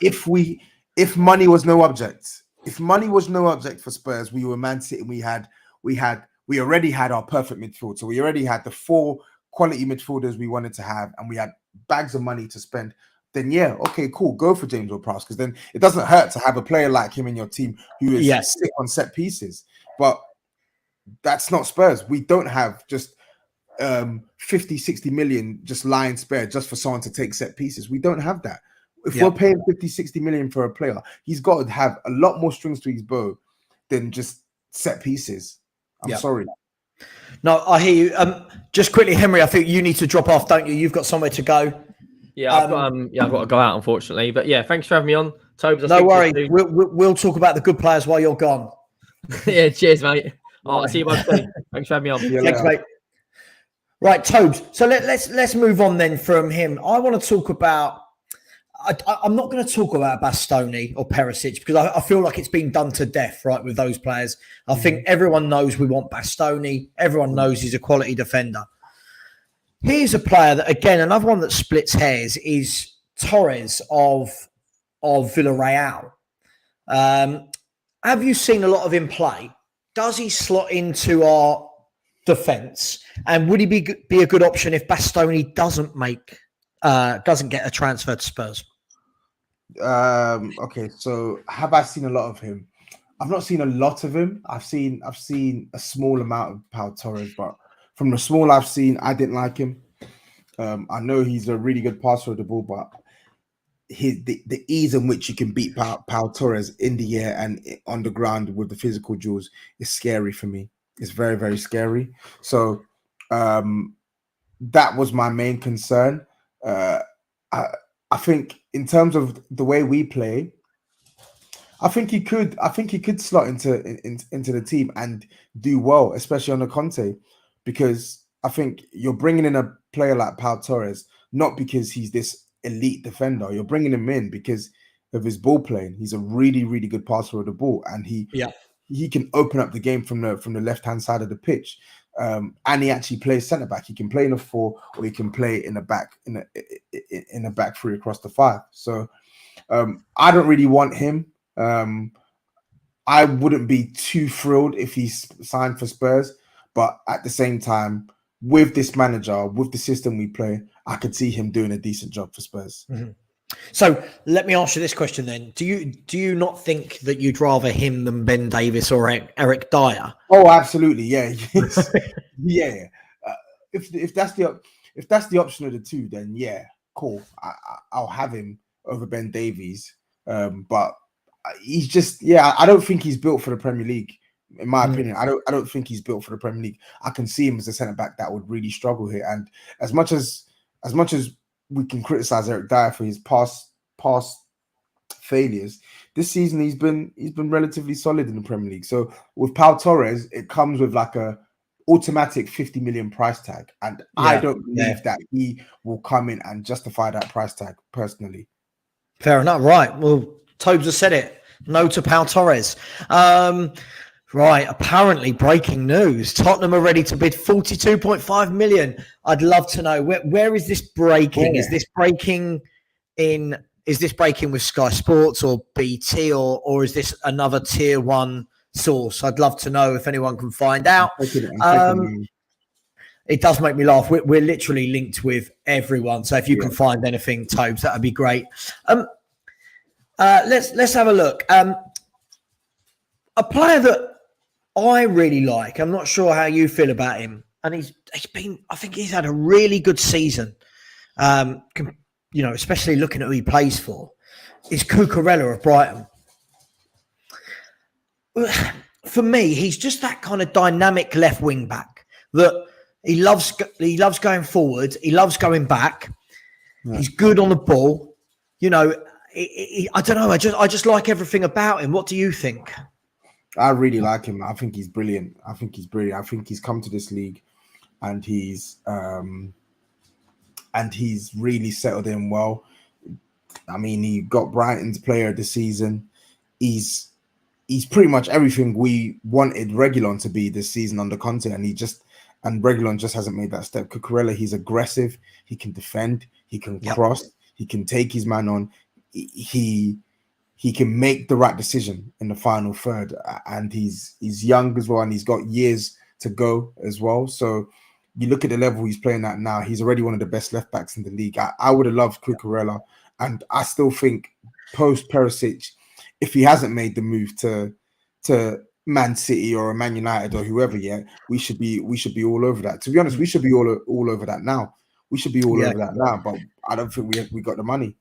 if money was no object. If money was no object for Spurs, we were Man City. And we already had our perfect midfield. So we already had the 4 quality midfielders we wanted to have, and we had bags of money to spend. Then okay, cool, go for James Ward-Prowse, because then it doesn't hurt to have a player like him in your team who is sick on set pieces. But that's not Spurs. We don't have just 50, 60 million just lying spare just for someone to take set pieces. We don't have that. If we're paying 50, 60 million for a player, he's got to have a lot more strings to his bow than just set pieces. I'm sorry. No, I hear you. Just quickly, Henry, I think you need to drop off, don't you? You've got somewhere to go. Yeah, I've got to go out, unfortunately. But yeah, thanks for having me on, Tobes. No worry. We'll talk about the good players while you're gone. Yeah, cheers, mate. I'll see you both soon. Thanks for having me on. Thanks, mate. Right, Tobes. So let's move on then from him. I want to talk about. I'm not going to talk about Bastoni or Perisic because I feel like it's been done to death, right, with those players. I think everyone knows we want Bastoni. Everyone knows he's a quality defender. Here's a player that, again, another one that splits hairs is Torres of Villarreal. Have you seen a lot of him play? Does he slot into our defence? And would he be a good option if Bastoni doesn't get a transfer to Spurs? Okay, so have I seen a lot of him? I've not seen a lot of him. I've seen a small amount of Pau Torres, but from the small I've seen, I didn't like him. I know he's a really good passer of the ball, but the ease in which you can beat Pau Torres in the air and on the ground with the physical duels is scary for me. It's very, very scary. So that was my main concern. I think in terms of the way we play, I think he could slot into the team and do well, especially on the Conte, because I think you're bringing in a player like Pau Torres not because he's this elite defender. You're bringing him in because of his ball playing. He's a really, really good passer of the ball, and he can open up the game from the left hand side of the pitch. And he actually plays centre back. He can play in a 4, or he can play in a back back 3 across the 5. So I don't really want him. I wouldn't be too thrilled if he's signed for Spurs, but at the same time, with this manager, with the system we play, I could see him doing a decent job for Spurs. Mm-hmm. So let me ask you this question then: Do you not think that you'd rather him than Ben Davies or Eric Dyer? Oh, absolutely, yeah, yeah. If that's the option of the two, then yeah, cool. I'll have him over Ben Davies. But he's just I don't think he's built for the Premier League. In my opinion, I don't think he's built for the Premier League. I can see him as a centre back that would really struggle here. And as much as we can criticize Eric Dyer for his past failures, this season he's been relatively solid in the Premier League. So with Pau Torres, it comes with like a automatic 50 million price tag, and I don't believe that he will come in and justify that price tag personally. Fair enough. Right. Well, Tobes has said it. No to Pau Torres. Right. Apparently, breaking news. Tottenham are ready to bid 42.5 million. I'd love to know where is this breaking? Yeah. Is this breaking with Sky Sports or BT or is this another tier 1 source? I'd love to know if anyone can find out. It does make me laugh. We're literally linked with everyone. So if you can find anything, Tobes, that would be great. Let's have a look. A player that I really like. I'm not sure how you feel about him, and I think he's had a really good season. Especially looking at who he plays for, is Cucurella of Brighton. For me, he's just that kind of dynamic left wing back that he loves going forward. He loves going back. Yeah. He's good on the ball. I don't know. I just like everything about him. What do you think? I really like him. I think he's brilliant. I think he's come to this league, and he's really settled in well. I mean, he got Brighton's Player of the Season. He's pretty much everything we wanted Reguilon to be this season under Conte, and Reguilon just hasn't made that step. Cucurella, he's aggressive. He can defend. He can cross. He can take his man on. He can make the right decision in the final third, and he's young as well, and he's got years to go as well. So you look at the level he's playing at now, he's already one of the best left backs in the league. I would have loved Cucurella, and I still think post Perisic, if he hasn't made the move to Man City or Man United or whoever yet, we should be all over that. To be honest, we should be all over that now. We should be all over that now, but I don't think we got the money.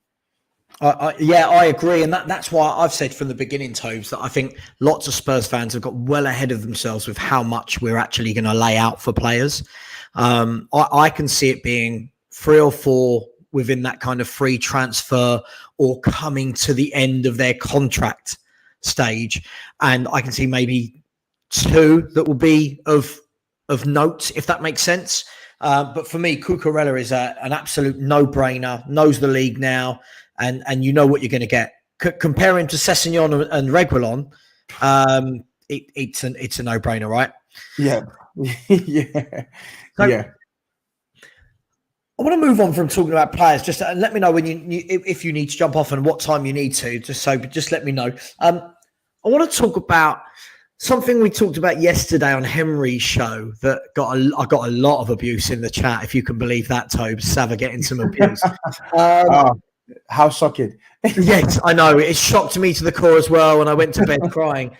I agree, and that's why I've said from the beginning, Tobes, that I think lots of Spurs fans have got well ahead of themselves with how much we're actually going to lay out for players. I can see it being 3 or 4 within that kind of free transfer or coming to the end of their contract stage, and I can see maybe 2 that will be of note, if that makes sense. But for me, Cucurella is an absolute no-brainer, knows the league now, and you know what you're going to get. Compare him to Sessegnon and Reguilon, it's a no-brainer, right? Yeah. Yeah. So, yeah. I want to move on from talking about players. Just let me know when if you need to jump off and what time you need to. Just let me know. I want to talk about something we talked about yesterday on Henry's show that I got a lot of abuse in the chat, if you can believe that, Tobes. Savva getting some abuse. How shocking. Yes, I know. It shocked me to the core as well, and I went to bed crying.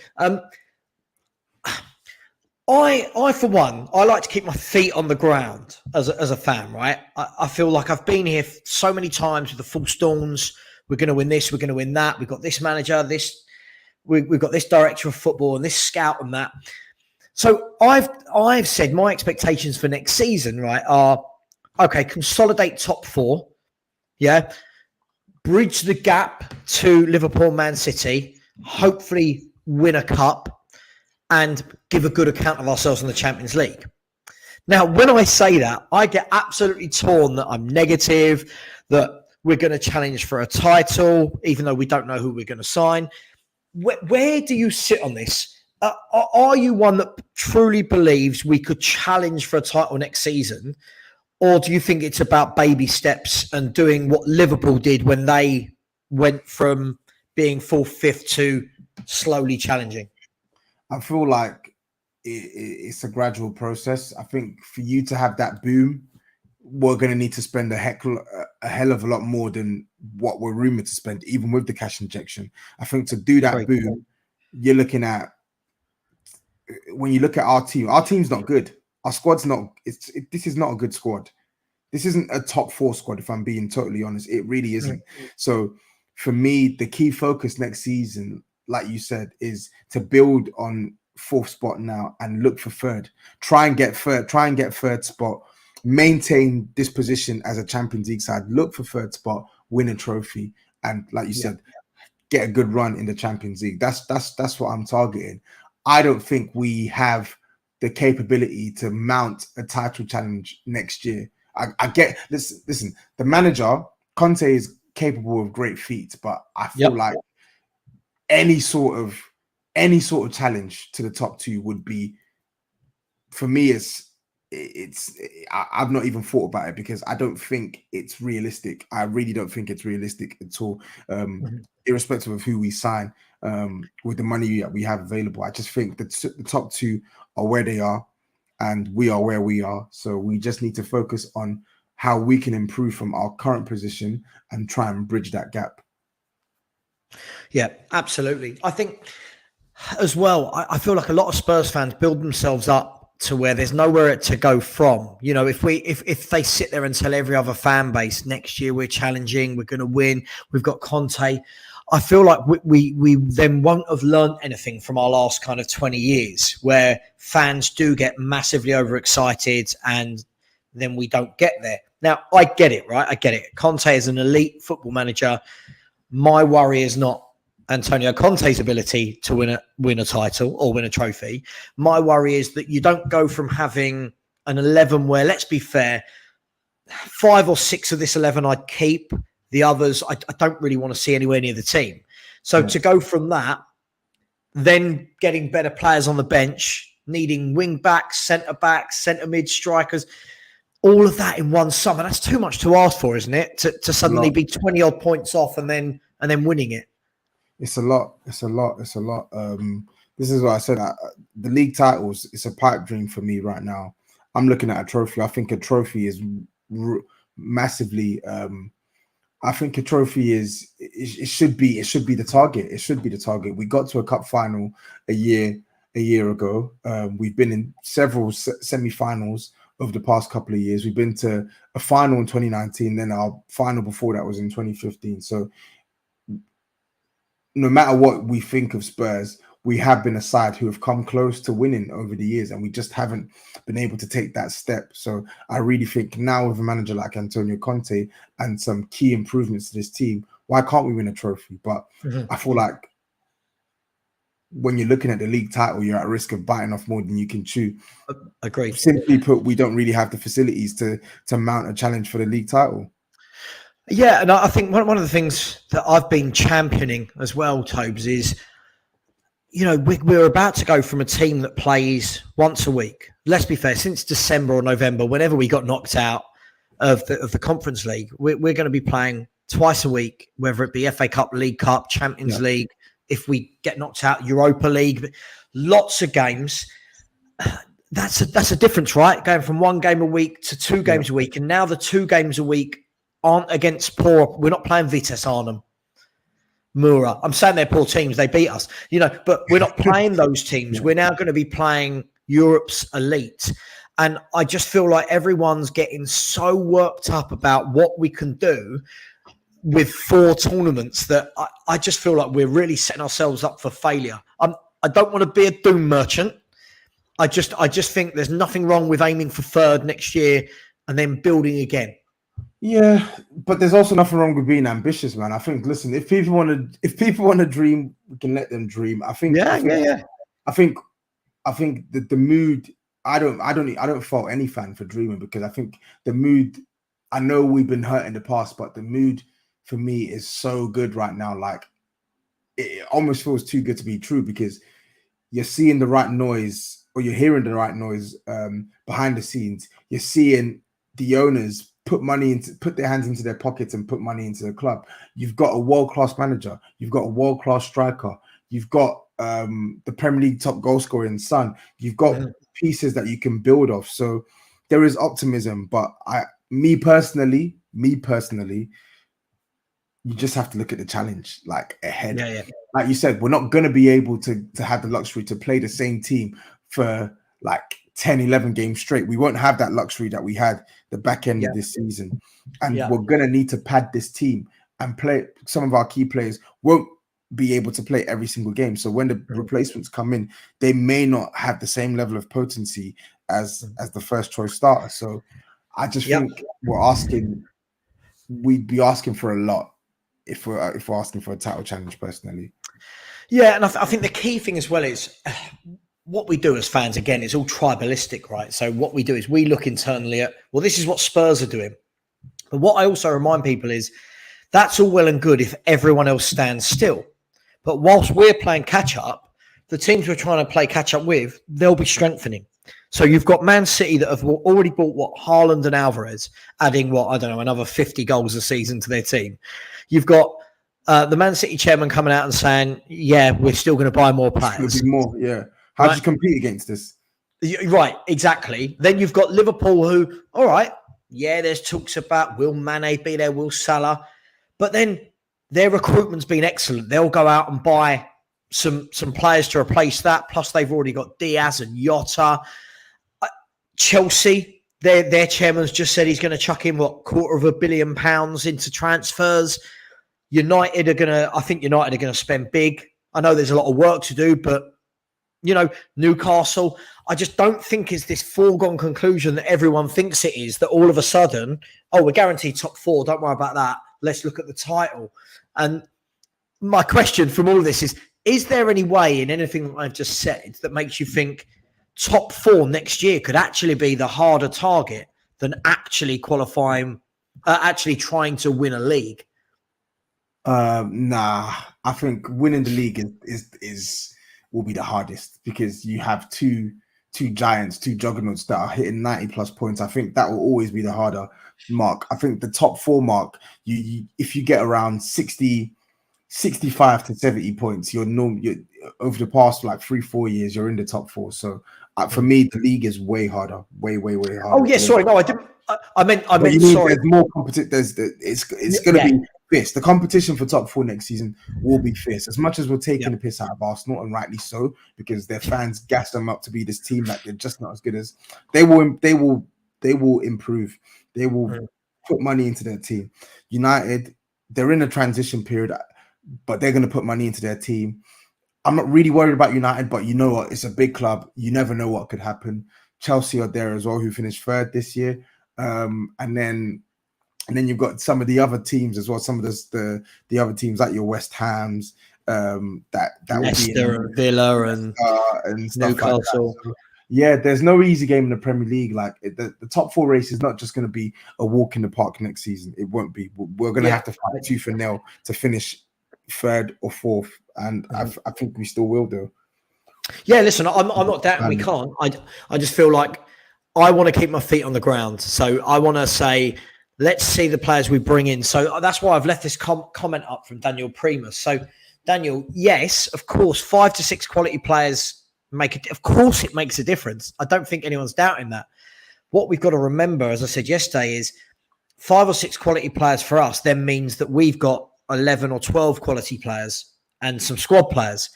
I, for one, I like to keep my feet on the ground as a fan, right? I feel like I've been here so many times with the full storms. We're going to win this. We're going to win that. We've got this manager, we've got this director of football and this scout and that. So I've said my expectations for next season, right, are, okay, consolidate top 4. Yeah. Bridge the gap to Liverpool, Man City, hopefully win a cup, and give a good account of ourselves in the Champions League. Now, when I say that, I get absolutely torn that I'm negative, that we're going to challenge for a title, even though we don't know who we're going to sign. Where do you sit on this? Are you one that truly believes we could challenge for a title next season? Or do you think it's about baby steps and doing what Liverpool did when they went from being 4th, 5th to slowly challenging? I feel like it's a gradual process. I think for you to have that boom, we're going to need to spend a hell of a lot more than what we're rumored to spend, even with the cash injection. I think to do that boom, you're looking at, when you look at our team's not good. Our squad's not, this is not a good squad. This isn't a top 4 squad, if I'm being totally honest. It really isn't. So for me, the key focus next season, like you said, is to build on 4th spot now and look for 3rd. Try and get 3rd spot. Maintain this position as a Champions League side. Look for 3rd spot. Win a trophy, and like you said, get a good run in the Champions League. That's what I'm targeting. I don't think we have the capability to mount a title challenge next year. I get this. Listen, the manager Conte is capable of great feats, but I feel like any sort of challenge to the top 2 would be, for me, I've not even thought about it, because I don't think it's realistic. I really don't think it's realistic at all, irrespective of who we sign, with the money that we have available. I just think that the top 2 are where they are, and we are where we are. So we just need to focus on how we can improve from our current position and try and bridge that gap. Yeah, absolutely. I think as well, I feel like a lot of Spurs fans build themselves up to where there's nowhere to go from. You know, if they sit there and tell every other fan base next year we're challenging, we're going to win, we've got Conte, I feel like we then won't have learned anything from our last kind of 20 years, where fans do get massively overexcited and then we don't get there. Now, I get it, right? I get it. Conte is an elite football manager. My worry is not Antonio Conte's ability to win a title or win a trophy. My worry is that you don't go from having an 11 where, let's be fair, 5 or 6 of this 11 I'd keep. The others, I don't really want to see anywhere near the team. So to go from that, then getting better players on the bench, needing wing backs, centre mid, strikers, all of that in one summer, that's too much to ask for, isn't it? To suddenly be 20 odd points off and then winning it. It's a lot. This is what I said. The league titles, it's a pipe dream for me right now. I'm looking at a trophy. I think a trophy is massively. I think a trophy is. It should be the target. It should be the target. We got to a cup final a year ago. We've been in several semi-finals over the past couple of years. We've been to a final in 2019. Then our final before that was in 2015. So no matter what we think of Spurs, we have been a side who have come close to winning over the years, and we just haven't been able to take that step. So I really think now with a manager like Antonio Conte and some key improvements to this team, why can't we win a trophy? But I feel like when you're looking at the league title, you're at risk of biting off more than you can chew. Agreed. Simply put, we don't really have the facilities to mount a challenge for the league title. Yeah, and I think one of the things that I've been championing as well, Tobes, is, you know, we're about to go from a team that plays once a week. Let's be fair, since December or November, whenever we got knocked out of the Conference League, we're going to be playing twice a week, whether it be FA Cup, League Cup, Champions League. If we get knocked out, Europa League, lots of games. That's a difference, right? Going from one game a week to two games a week, and now the 2 games a week aren't against poor. We're not playing Vitesse Arnhem, Mura. I'm saying they're poor teams. They beat us, you know, but we're not playing those teams. We're now going to be playing Europe's elite. And I just feel like everyone's getting so worked up about what we can do with 4 tournaments that I just feel like we're really setting ourselves up for failure. I don't want to be a doom merchant. I just think there's nothing wrong with aiming for 3rd next year and then building again. Yeah, but there's also nothing wrong with being ambitious, man. I think, listen, if people want to dream, we can let them dream. I think the mood. I don't fault any fan for dreaming, because I think the mood. I know we've been hurt in the past, but the mood for me is so good right now. Like, it almost feels too good to be true, because you're seeing the right noise, or you're hearing the right noise behind the scenes. You're seeing the owners put their hands into their pockets and put money into the club. You've got a world-class manager. You've got a world-class striker. You've got the Premier League top goal scorer in Son. You've got pieces that you can build off. So there is optimism. But me personally, you just have to look at the challenge like ahead. Like you said, we're not going to be able to have the luxury to play the same team for like 10, 11 games straight. We won't have that luxury that we had the back end of this season. And we're going to need to pad this team and play. Some of our key players won't be able to play every single game. So when the replacements come in, they may not have the same level of potency as the first choice starter. So I just think we'd be asking for a lot if we're asking for a title challenge, personally. Yeah, and I think the key thing as well is what we do as fans, again, is all tribalistic, right? So what we do is we look internally at, well, this is what Spurs are doing. But what I also remind people is that's all well and good if everyone else stands still. But whilst we're playing catch-up, the teams we're trying to play catch-up with, they'll be strengthening. So you've got Man City that have already bought, Haaland and Alvarez, adding, another 50 goals a season to their team. You've got the Man City chairman coming out and saying, we're still going to buy more players. It'll be more, yeah. How do you compete against this? Right, exactly. Then you've got Liverpool who, all right, there's talks about will Mane be there, will Salah. But then their recruitment's been excellent. They'll go out and buy some players to replace that. Plus they've already got Diaz and Jota. Chelsea, their chairman's just said he's going to chuck in, £250 million into transfers. United are going to spend big. I know there's a lot of work to do, but Newcastle, I just don't think it's this foregone conclusion that everyone thinks it is, that all of a sudden, we're guaranteed top 4. Don't worry about that. Let's look at the title. And my question from all of this is there any way in anything that I've just said that makes you think top 4 next year could actually be the harder target than actually qualifying, actually trying to win a league? Nah, I think winning the league will be the hardest, because you have two giants, 2 juggernauts that are hitting 90+ points. I think that will always be the harder mark. I think the top 4 mark, if you get around 65 to 70 points, you're over the past like 3-4 years, you're in the top 4. So for me, the league is way harder, way harder. Oh yeah, sorry, no, I didn't. I meant. Sorry, there's more competition. It's going to be fierce. The competition for top 4 next season will be fierce. As much as we're taking the piss out of Arsenal, and rightly so, because their fans gas them up to be this team that they're just not as good as. They will improve. They will put money into their team. United, they're in a transition period. but they're going to put money into their team. I'm not really worried about United, but you know what? It's a big club. You never know what could happen. Chelsea are there as well, who finished third this year. And then you've got some of the other teams as well. Some of the other teams like your West Hams, that Leicester and Villa and stuff Newcastle. Like that. So, yeah, there's no easy game in the Premier League. Like the top 4 race is not just going to be a walk in the park next season. It won't be. We're going to have to fight tooth and nail to finish third or fourth, and I think we still will do. Yeah, listen, I'm not doubting we can't. I just feel like I want to keep my feet on the ground. So I want to say, let's see the players we bring in. So that's why I've left this comment up from Daniel Primus. So Daniel, yes, of course, 5 to 6 quality players of course it makes a difference. I don't think anyone's doubting that. What we've got to remember, as I said yesterday, is 5 or 6 quality players for us then means that we've got 11 or 12 quality players and some squad players.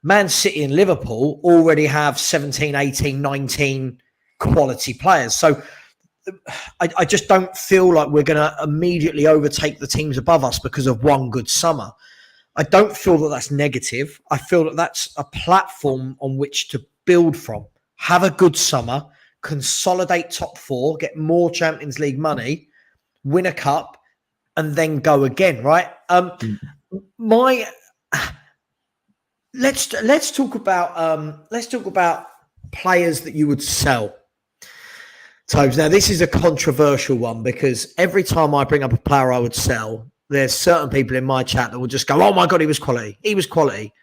Man City and Liverpool already have 17, 18, 19 quality players. So I just don't feel like we're going to immediately overtake the teams above us because of one good summer. I don't feel that that's negative. I feel that that's a platform on which to build from. Have a good summer, consolidate top 4, get more Champions League money, win a cup, and then go again, right? Let's talk about players that you would sell. Tobes, now this is a controversial one because every time I bring up a player I would sell, there's certain people in my chat that will just go, "Oh my God, he was quality. He was quality."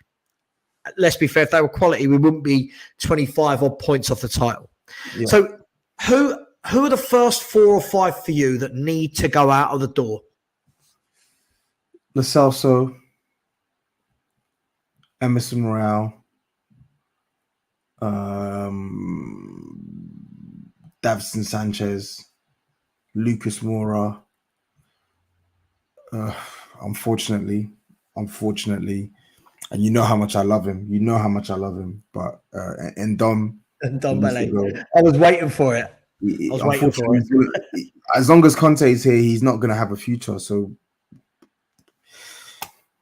Let's be fair, if they were quality, we wouldn't be 25 odd points off the title. Yeah. So who are the first 4 or 5 for you that need to go out of the door? Lo Celso, Emerson Royale, Davinson Sanchez, Lucas Moura. Unfortunately, and you know how much I love him. But and Dom Belé. I was waiting for it. As long as Conte is here, he's not going to have a future. So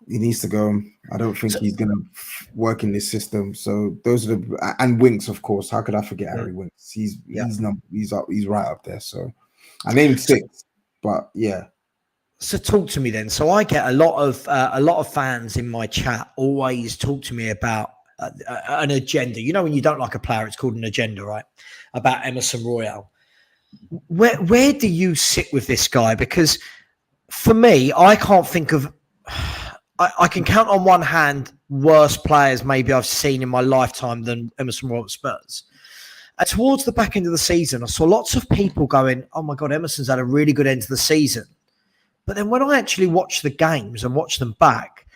he needs to go. I don't think he's going to work in this system. So those are and Winks, of course. How could I forget Harry Winks? He's right up there. So I named 6, but yeah. So talk to me then. So I get a lot of fans in my chat always talk to me about an agenda. You know, when you don't like a player, it's called an agenda, right? About Emerson Royale. Where do you sit with this guy? Because for me, I can't think of. I can count on one hand worse players maybe I've seen in my lifetime than Emerson Royale at Spurs. And towards the back end of the season, I saw lots of people going, "Oh my God, Emerson's had a really good end to the season." But then when I actually watch the games and watch them back,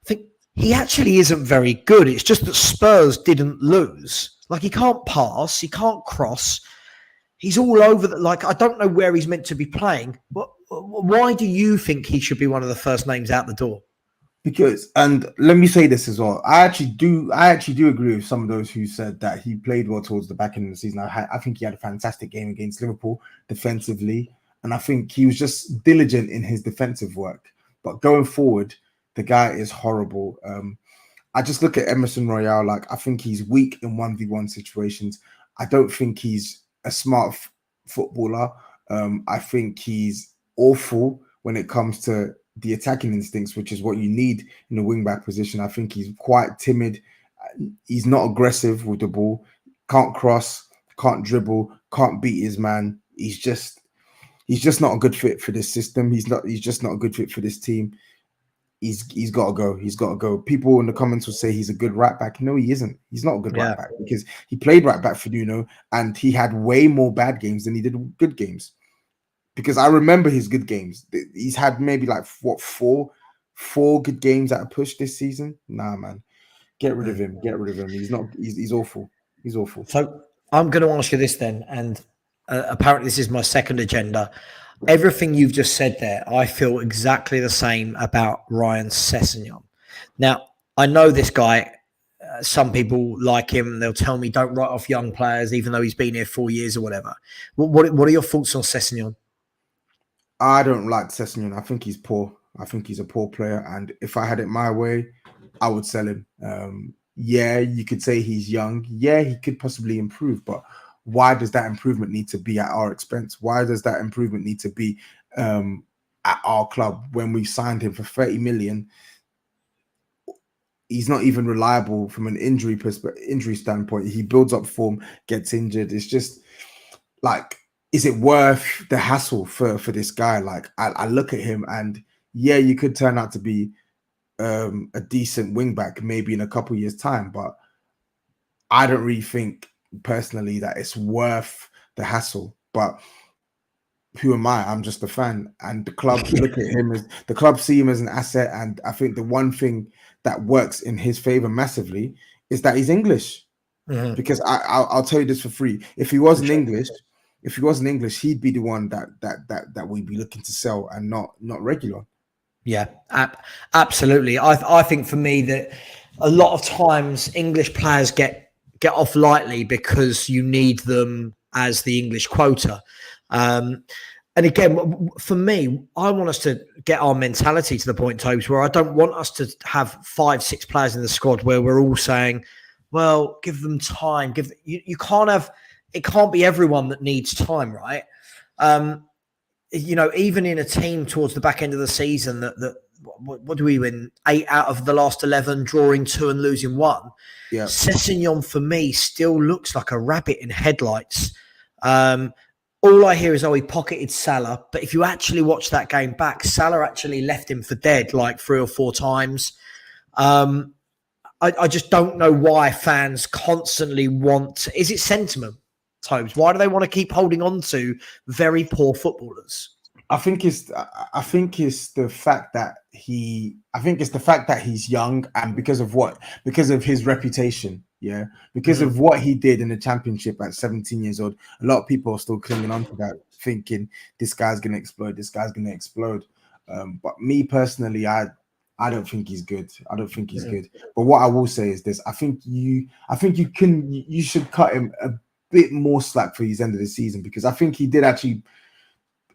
I think he actually isn't very good. It's just that Spurs didn't lose. Like, he can't pass, he can't cross. He's all over. I don't know where he's meant to be playing. Why do you think he should be one of the first names out the door? Because, and let me say this as well, I actually do agree with some of those who said that he played well towards the back end of the season. I think he had a fantastic game against Liverpool defensively. And I think he was just diligent in his defensive work. But going forward, the guy is horrible. I just look at Emerson Royale, like, I think he's weak in 1v1 situations. I don't think he's a smart footballer. I think he's awful when it comes to the attacking instincts, which is what you need in a wing-back position. I think he's quite timid. He's not aggressive with the ball. Can't cross, can't dribble, can't beat his man. He's just not a good fit for this system. He's just not a good fit for this team. He's got to go. He's got to go. People in the comments will say he's a good right back. No, he isn't. He's not a good right back because he played right back for Nuno and he had way more bad games than he did good games. Because I remember his good games. He's had maybe like four good games at a push this season. Nah, man, get rid of him. Get rid of him. He's awful. He's awful. So I'm going to ask you this then, and apparently this is my second agenda. Everything you've just said there, I feel exactly the same about Ryan Sessegnon. Now, I know this guy. Some people like him. They'll tell me don't write off young players, even though he's been here 4 years or whatever. What are your thoughts on Sessegnon? I don't like Sessegnon. I think he's poor. I think he's a poor player, and if I had it my way, I would sell him. Yeah, you could say he's young. Yeah, he could possibly improve, but why does that improvement need to be at our expense? Why does that improvement need to be at our club when we signed him for 30 million? He's not even reliable from an injury standpoint. He builds up form, gets injured. It's just like, is it worth the hassle for this guy? Like, I look at him, and yeah, you could turn out to be a decent wing back maybe in a couple years' time, but I don't really think personally that it's worth the hassle. But who am I? I'm just a fan, and the club look at him as the club see him as an asset. And I think the one thing that works in his favor massively is that he's English. Because I'll tell you this for free: if he wasn't English, he'd be the one that we'd be looking to sell, and not regular. Yeah, absolutely. I think for me that a lot of times English players get off lightly because you need them as the English quota. And again, for me, I want us to get our mentality to the point, Tobes, where I don't want us to have 5-6 players in the squad where we're all saying, well, give them time. You can't have, it can't be everyone that needs time, right? You know, even in a team towards the back end of the season that what do we win? 8 out of the last 11, drawing 2 and losing 1. Yeah. Sessegnon for me still looks like a rabbit in headlights. All I hear is, he pocketed Salah. But if you actually watch that game back, Salah actually left him for dead like 3 or 4 times. I just don't know why fans constantly want. Is it sentiment, Tobes? Why do they want to keep holding on to very poor footballers? I think it's the fact that he's young, and because of his reputation, because of what he did in the Championship at 17 years old. A lot of people are still clinging on to that, thinking this guy's gonna explode. But me personally, I don't think he's good. Good. But what I will say is this: I think you should cut him a bit more slack for his end of the season, because I think he did actually.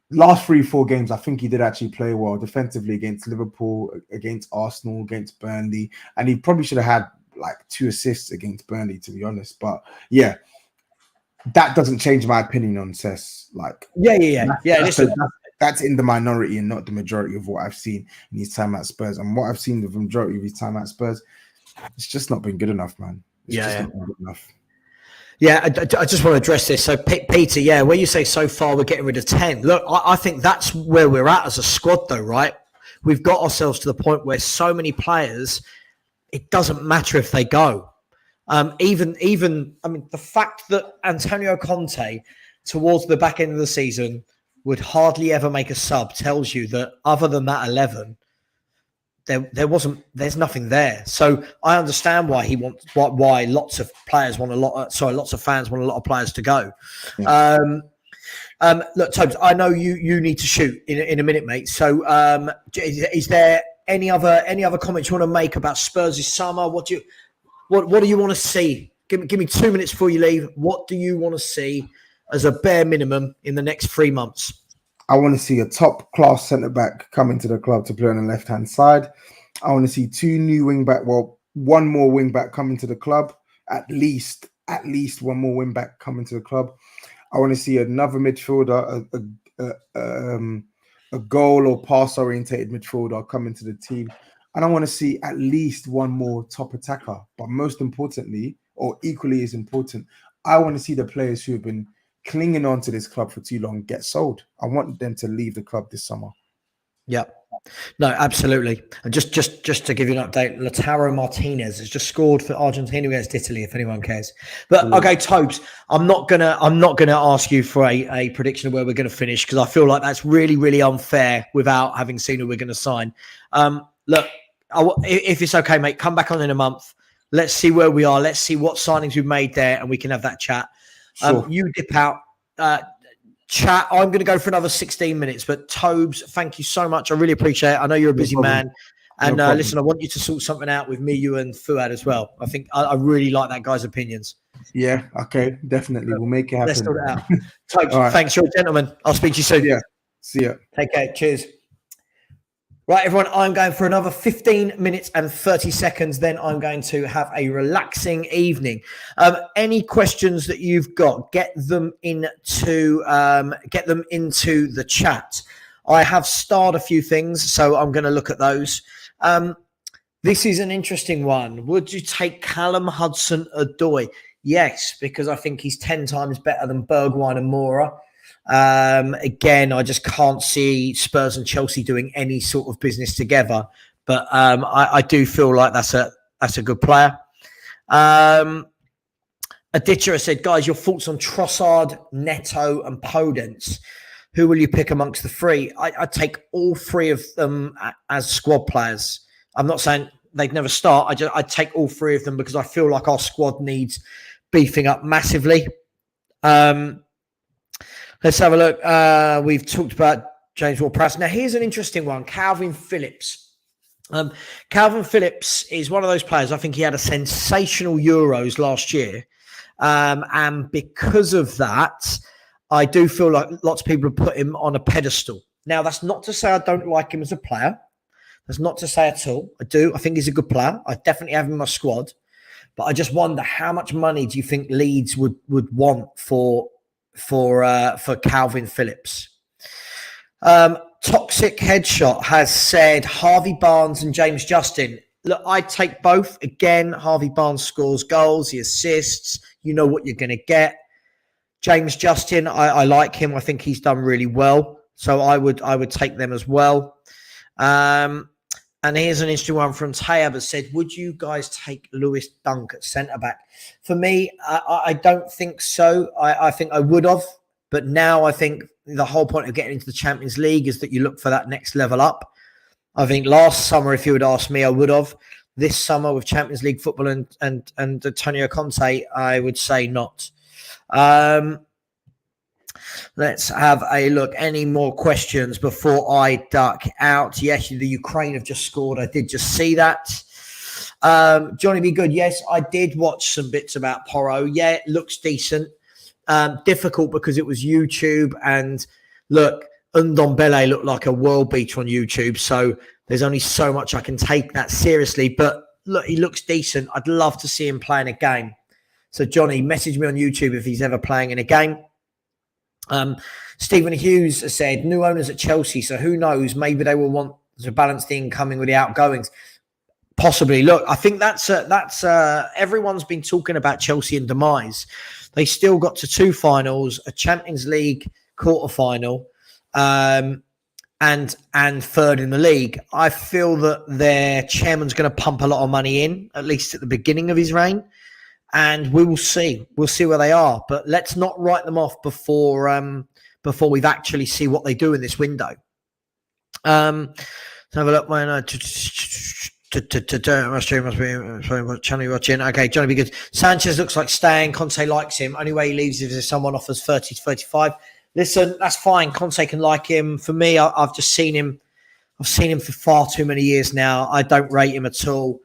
Last 3-4 games, I think he did actually play well defensively against Liverpool, against Arsenal, against Burnley, and he probably should have had like 2 assists against Burnley, to be honest. But yeah, that doesn't change my opinion on Cess. Like, that's in the minority and not the majority of what I've seen in his time at Spurs. And what I've seen of the majority of his time at Spurs, it's just not been good enough, man. It's not been good enough. Yeah, I just want to address this. So, Peter, where you say so far we're getting rid of 10. Look, I think that's where we're at as a squad, though, right? We've got ourselves to the point where so many players, it doesn't matter if they go. Even the fact that Antonio Conte, towards the back end of the season, would hardly ever make a sub tells you that other than that 11, there's nothing there. So I understand why lots of fans want a lot of players to go. Yeah. Look, Tobes, I know you need to shoot in a minute, mate. So is there any other comments you want to make about Spurs this summer? What do you want to see? Give me 2 minutes before you leave. What do you want to see as a bare minimum in the next 3 months? I want to see a top-class centre-back come into the club to play on the left-hand side. I want to see 2 new wing-back, one more wing-back come into the club. At least one more wing-back come into the club. I want to see another midfielder, a goal or pass-orientated midfielder come into the team. And I want to see at least one more top attacker. But most importantly, or equally as important, I want to see the players who have been clinging on to this club for too long get sold. I want them to leave the club this summer. Yeah. No, absolutely. And just to give you an update, Lautaro Martinez has just scored for Argentina against Italy, if anyone cares. But okay, Tobes, I'm not gonna ask you for a prediction of where we're gonna finish, because I feel like that's really, really unfair without having seen who we're gonna sign. Look, if it's okay, mate, come back on in a month. Let's see where we are. Let's see what signings we've made there, and we can have that chat. Sure. You dip out. Chat, I'm going to go for another 16 minutes, but Tobes, thank you so much. I really appreciate it. I know you're a busy man. And listen, I want you to sort something out with me, you and Fuad as well. I think I really like that guy's opinions. Yeah, okay, definitely. We'll make it happen. Let's sort it out. Tobes, right. Thanks. You're a gentleman. I'll speak to you soon. Yeah, see ya. Take care. Cheers. Right, everyone, I'm going for another 15 minutes and 30 seconds. Then I'm going to have a relaxing evening. Any questions that you've got, get them into the chat. I have starred a few things, so I'm going to look at those. This is an interesting one. Would you take Callum Hudson-Odoi? Yes, because I think he's 10 times better than Bergwijn and Moura. Again, I just can't see Spurs and Chelsea doing any sort of business together. But I do feel like that's a good player. Aditya said, guys, your thoughts on Trossard, Neto, and Podence. Who will you pick amongst the three? I'd take all three of them as squad players. I'm not saying they'd never start. I'd take all three of them because I feel like our squad needs beefing up massively. Let's have a look. We've talked about James Ward-Prowse. Now, here's an interesting one. Calvin Phillips. Calvin Phillips is one of those players. I think he had a sensational Euros last year. And because of that, I do feel like lots of people have put him on a pedestal. Now, that's not to say I don't like him as a player. That's not to say at all. I do. I think he's a good player. I definitely have him in my squad. But I just wonder, how much money do you think Leeds would want for Calvin Phillips? Toxic Headshot has said Harvey Barnes and James Justin. Look, I'd take both. Again, Harvey Barnes scores goals, he assists. You know what you're going to get. James Justin, I like him. I think he's done really well. So I would take them as well. And here's an interesting one from Tayab that said, would you guys take Lewis Dunk at centre-back? For me, I don't think so. I think I would have. But now I think the whole point of getting into the Champions League is that you look for that next level up. I think last summer, if you would ask me, I would have. This summer with Champions League football and Antonio Conte, I would say not. Let's have a look. Any more questions before I duck out? Yes, the Ukraine have just scored. I did just see that. Johnny Be Good. Yes, I did watch some bits about Porro. Yeah, it looks decent. Difficult because it was YouTube. And look, Ndombele looked like a world beater on YouTube. So there's only so much I can take that seriously. But look, he looks decent. I'd love to see him play in a game. So Johnny, message me on YouTube if he's ever playing in a game. Stephen Hughes has said new owners at Chelsea, so who knows? Maybe they will want to balance the incoming with the outgoings. Possibly. Look, I think that's everyone's been talking about Chelsea and demise. They still got to 2 finals, a Champions League quarterfinal, and third in the league. I feel that their chairman's going to pump a lot of money in, at least at the beginning of his reign. And we will see. We'll see where they are. But let's not write them off before we've actually see what they do in this window. Let's have a look. What channel you're watching? Okay, Johnny Be Good. Sanchez looks like staying. Conte likes him. Only way he leaves is if someone offers 30 to 35. Listen, that's fine. Conte can like him. For me, I've just seen him. I've seen him for far too many years now. I don't rate him at all.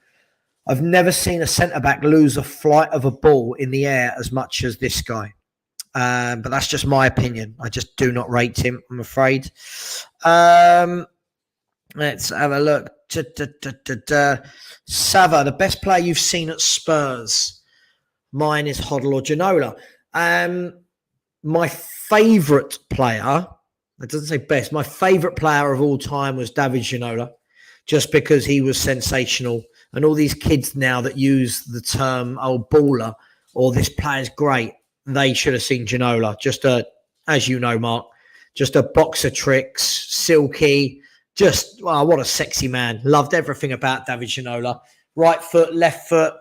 I've never seen a centre-back lose a flight of a ball in the air as much as this guy. But that's just my opinion. I just do not rate him, I'm afraid. Let's have a look. Savva, the best player you've seen at Spurs. Mine is Hoddle or Ginola. My favourite player, it doesn't say best, my favourite player of all time was David Ginola, just because he was sensational. And all these kids now that use the term "old baller" or "this player's great," they should have seen Ginola. Just as you know, Mark, just a box of tricks, silky. Just what a sexy man. Loved everything about David Ginola. Right foot, left foot,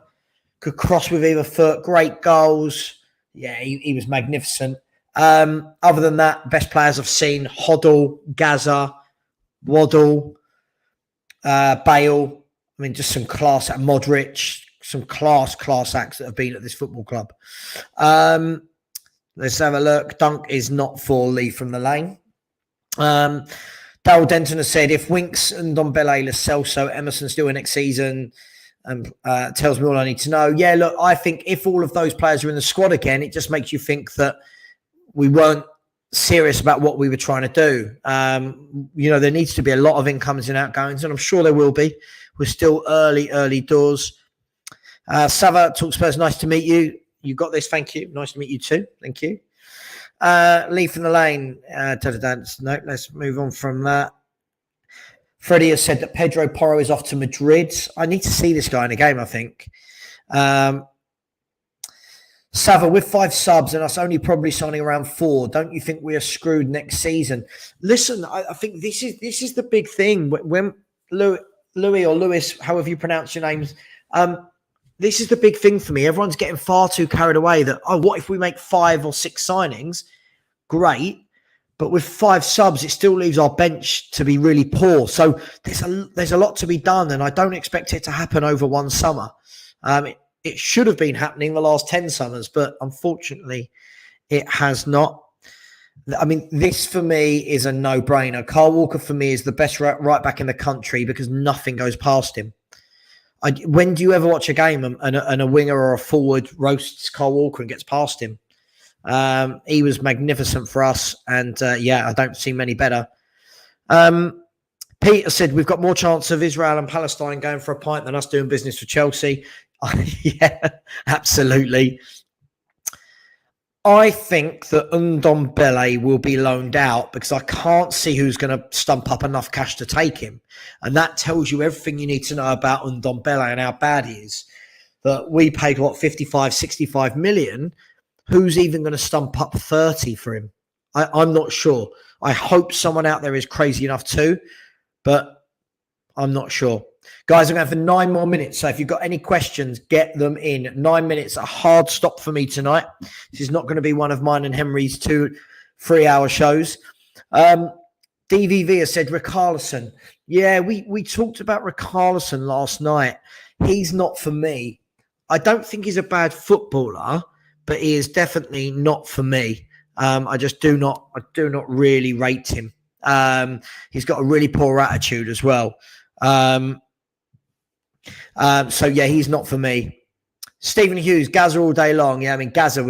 could cross with either foot. Great goals. Yeah, he was magnificent. Other than that, best players I've seen: Hoddle, Gaza, Waddle, Bale. I mean, just some class at Modric, some class acts that have been at this football club. Let's have a look. Dunk is not for Lee from the Lane. Darryl Denton has said, if Winks and Ndombele, Lo Celso, Emerson still in next season, tells me all I need to know. Yeah, look, I think if all of those players are in the squad again, it just makes you think that we weren't serious about what we were trying to do. There needs to be a lot of incomings and outgoings, and I'm sure there will be. We're still early doors. Savva, Talk Spurs, nice to meet you. You got this, thank you. Nice to meet you too, thank you. Leaf in the lane. No, let's move on from that. Freddie has said that Pedro Porro is off to Madrid. I need to see this guy in a game, I think. Savva, with 5 subs and us only probably signing around 4, don't you think we are screwed next season? Listen, I think this is the big thing. When Louis or Lewis, however you pronounce your names, this is the big thing for me. Everyone's getting far too carried away that, what if we make 5 or 6 signings? Great. But with 5 subs, it still leaves our bench to be really poor. So there's a lot to be done, and I don't expect it to happen over one summer. It should have been happening the last 10 summers, but unfortunately, it has not. I mean, this for me is a no-brainer. Kyle Walker for me is the best right back in the country because nothing goes past him. When do you ever watch a game and a winger or a forward roasts Kyle Walker and gets past him? He was magnificent for us, and I don't see many better. Peter said we've got more chance of Israel and Palestine going for a pint than us doing business for Chelsea. Yeah, absolutely. I think that Ndombele will be loaned out because I can't see who's going to stump up enough cash to take him. And that tells you everything you need to know about Ndombele and how bad he is. That we paid, 55, 65 million. Who's even going to stump up 30 for him? I'm not sure. I hope someone out there is crazy enough too, but I'm not sure. Guys, I'm going for 9 more minutes. So if you've got any questions, get them in. 9 minutes, a hard stop for me tonight. This is not going to be one of mine and Henry's 2 3-hour shows. DVV has said Richarlison. Yeah, we talked about Richarlison last night. He's not for me. I don't think he's a bad footballer, but he is definitely not for me. I do not really rate him. He's got a really poor attitude as well. He's not for me. Stephen Hughes, Gaza all day long. Yeah, I mean, Gaza,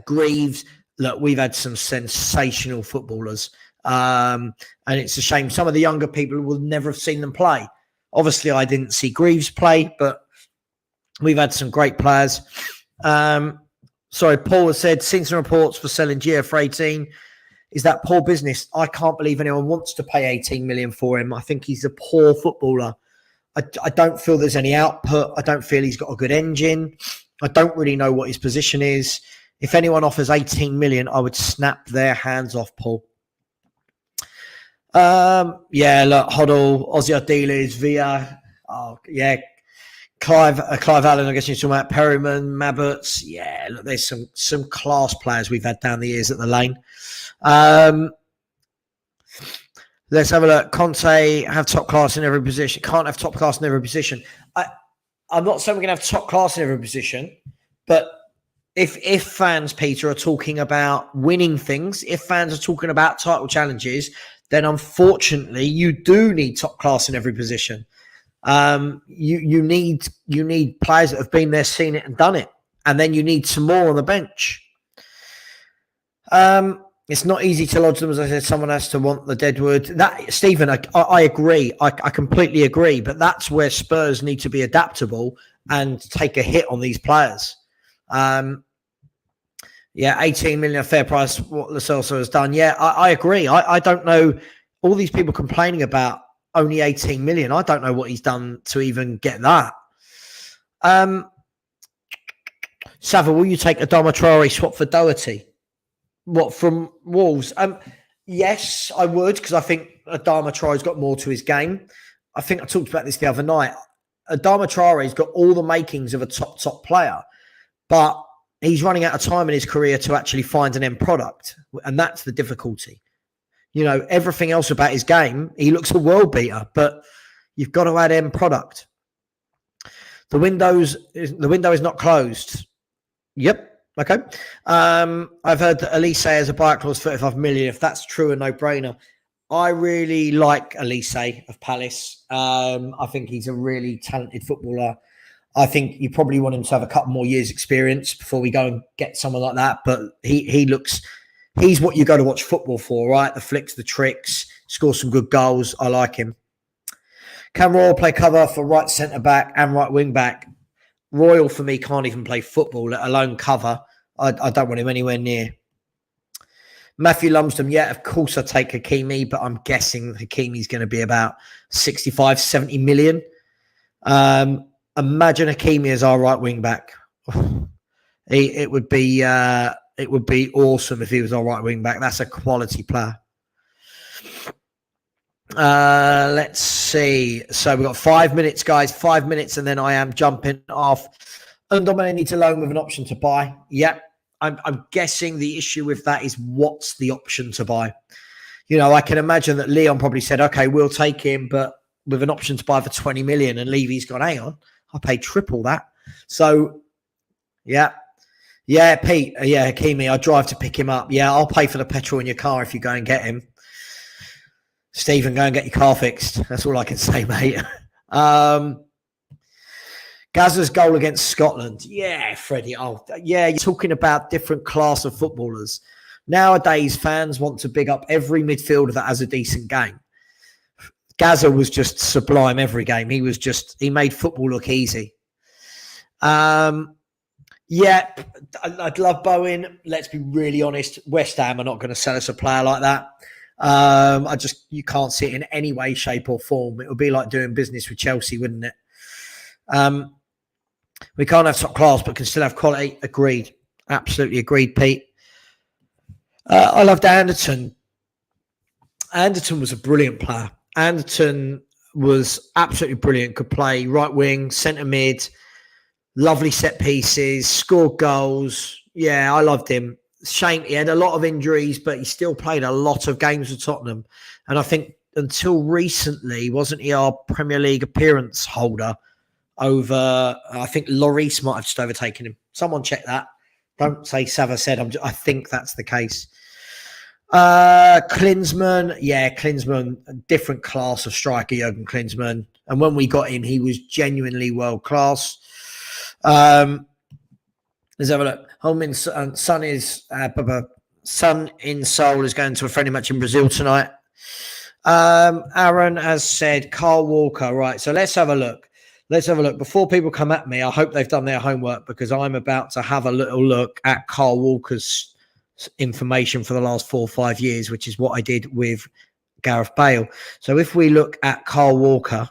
Greaves. Look, we've had some sensational footballers. And it's a shame. Some of the younger people will never have seen them play. Obviously, I didn't see Greaves play, but we've had some great players. Paul has said, seen some reports for selling Gia for 18. Is that poor business? I can't believe anyone wants to pay 18 million for him. I think he's a poor footballer. I don't feel there's any output. I don't feel he's got a good engine. I don't really know what his position is. If anyone offers 18 million, I would snap their hands off, Paul. Hoddle, Ozzy Ardiles, Villa. Oh, yeah. Clive Allen, I guess you're talking about Perryman, Mabbuts. Yeah, look, there's some class players we've had down the years at the lane. Let's have a look. Conte have top class in every position. Can't have top class in every position. I'm not saying we're going to have top class in every position, but if fans, Peter, are talking about winning things, if fans are talking about title challenges, then unfortunately you do need top class in every position. You need players that have been there, seen it, and done it, and then you need some more on the bench. It's not easy to lodge them, as I said. Someone has to want the deadwood. That, Stephen, I agree. I completely agree. But that's where Spurs need to be adaptable and take a hit on these players. 18 million, a fair price. What Lo Celso has done. Yeah, I agree. I don't know. All these people complaining about only 18 million. I don't know what he's done to even get that. Savva, will you take Adama Traore swap for Doherty? What, from Wolves? Yes, I would, because I think Adama Traore's got more to his game. I think I talked about this the other night. Adama Traore's got all the makings of a top player, but he's running out of time in his career to actually find an end product, and that's the difficulty. You know, everything else about his game, he looks a world beater, but you've got to add end product. The window is not closed. Yep. Okay. I've heard that Elise has a buyout clause 35 million. If that's true, a no-brainer. I really like Elise of Palace. I think he's a really talented footballer. I think you probably want him to have a couple more years experience before we go and get someone like that. But he looks He's what you go to watch football for, right? The flicks, the tricks, scores some good goals. I like him. Can Royal play cover for right centre-back and right wing-back? Royal, for me, can't even play football, let alone cover. I don't want him anywhere near. Matthew Lumsden, yeah, of course I take Hakimi, but I'm guessing Hakimi's going to be about 65, 70 million. Imagine Hakimi as our right wing-back. It would be awesome if he was our right wing-back. That's a quality player. Let's see. So we've got 5 minutes, guys. 5 minutes, and then I am jumping off. Undomine needs a loan with an option to buy. Yep. I'm guessing the issue with that is what's the option to buy. You know, I can imagine that Leon probably said, okay, we'll take him, but with an option to buy for 20 million, and Levy's gone, hang on, I'll pay triple that. So, yeah. Yeah, Pete. Yeah, Hakimi, I'll drive to pick him up. Yeah, I'll pay for the petrol in your car if you go and get him. Stephen, go and get your car fixed. That's all I can say, mate. Gazza's goal against Scotland. Yeah, Freddie. Oh, yeah, you're talking about different class of footballers. Nowadays, fans want to big up every midfielder that has a decent game. Gazza was just sublime every game. He made football look easy. Yeah, I'd love Bowen. Let's be really honest. West Ham are not going to sell us a player like that. You can't see it in any way, shape, or form. It would be like doing business with Chelsea, wouldn't it? We can't have top class, but can still have quality. Agreed. Absolutely agreed, Pete. I loved Anderton. Anderton was a brilliant player. Anderton was absolutely brilliant. Could play right wing, centre mid, lovely set pieces, scored goals. Yeah, I loved him. Shame he had a lot of injuries, but he still played a lot of games with Tottenham. And I think until recently, wasn't he our Premier League appearance holder over, I think Lloris might have just overtaken him. Someone check that. Don't say Savva said. I think that's the case. Klinsmann. Yeah, Klinsmann, a different class of striker, Jurgen Klinsmann. And when we got him, he was genuinely world class. Let's have a look. Son in Seoul is going to a friendly match in Brazil tonight. Aaron has said Carl Walker. Right, so let's have a look. Before people come at me, I hope they've done their homework because I'm about to have a little look at Carl Walker's information for the last 4 or 5 years, which is what I did with Gareth Bale. So if we look at Carl Walker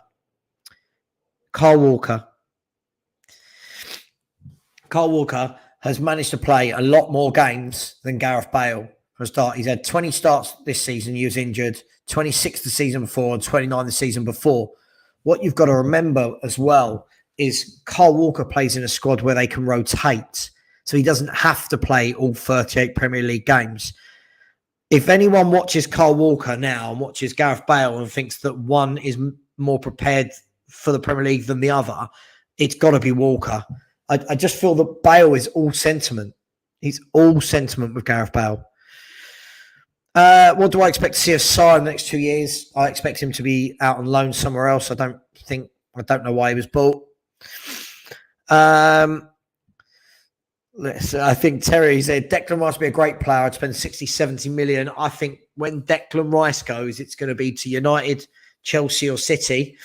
has managed to play a lot more games than Gareth Bale for a start. He's had 20 starts this season. He was injured, 26 the season before and 29 the season before. What you've got to remember as well is Carl Walker plays in a squad where they can rotate. So he doesn't have to play all 38 Premier League games. If anyone watches Carl Walker now and watches Gareth Bale and thinks that one is more prepared for the Premier League than the other, it's got to be Walker. I just feel that Bale is all sentiment. He's all sentiment with Gareth Bale. What do I expect to see of Sarr in the next 2 years? I expect him to be out on loan somewhere else. I don't know why he was bought. I think Terry said Declan Rice would be a great player. I'd spend 60, 70 million. I think when Declan Rice goes, it's going to be to United, Chelsea or City.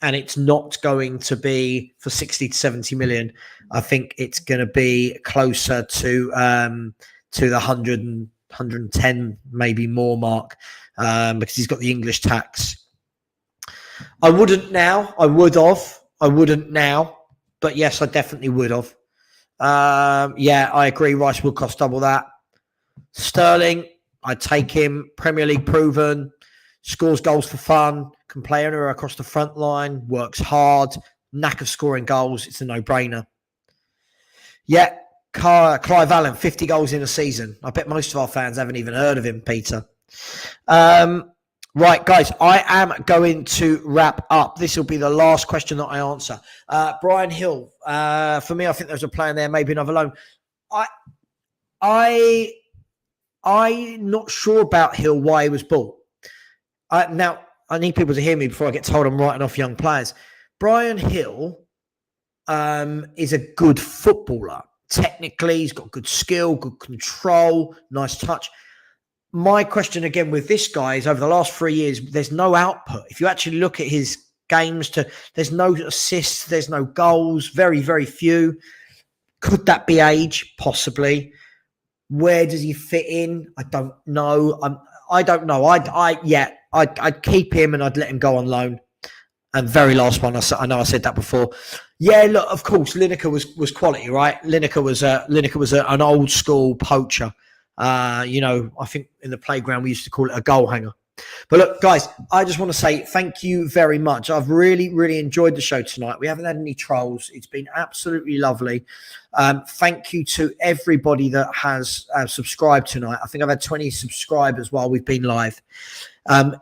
And it's not going to be for 60 to 70 million. I think it's going to be closer to the 100 and 110, maybe more mark, because he's got the English tax. I wouldn't now. I would have. I wouldn't now. But yes, I definitely would have. Yeah, I agree. Rice would cost double that. Sterling, I'd take him. Premier League proven. Scores goals for fun. Can play anywhere across the front line. Works hard. Knack of scoring goals. It's a no-brainer. Yeah. Clive Allen, 50 goals in a season. I bet most of our fans haven't even heard of him, Peter. Right, guys, I am going to wrap up. This will be the last question that I answer. Brian Hill, for me, I think there's a plan there, maybe another loan. I'm not sure about Hill, why he was bought. Now, I need people to hear me before I get told I'm writing off young players. Brian Hill is a good footballer. Technically, he's got good skill, good control, nice touch. my question again with this guy is over the last 3 years, there's no output. If you actually look at his games, there's no assists, there's no goals, very, very few. Could that be age? Possibly. Where does he fit in? I don't know. I don't know. I'd keep him and I'd let him go on loan. And very last one, I know I said that before. Yeah, look, of course, Lineker was quality, right? Lineker was an old school poacher. I think in the playground we used to call it a goal hanger. But look, guys, I just want to say thank you very much. I've really, really enjoyed the show tonight. We haven't had any trolls. It's been absolutely lovely. Thank you to everybody that has subscribed tonight. I think I've had 20 subscribers while we've been live.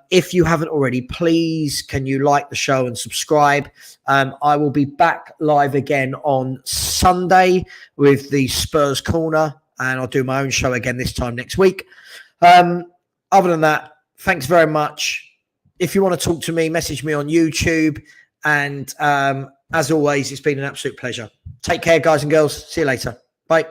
If you haven't already, please, can you like the show and subscribe? I will be back live again on Sunday with the Spurs Corner, and I'll do my own show again this time next week. Other than that, thanks very much. If you want to talk to me, message me on YouTube. And as always, it's been an absolute pleasure. Take care, guys and girls. See you later. Bye.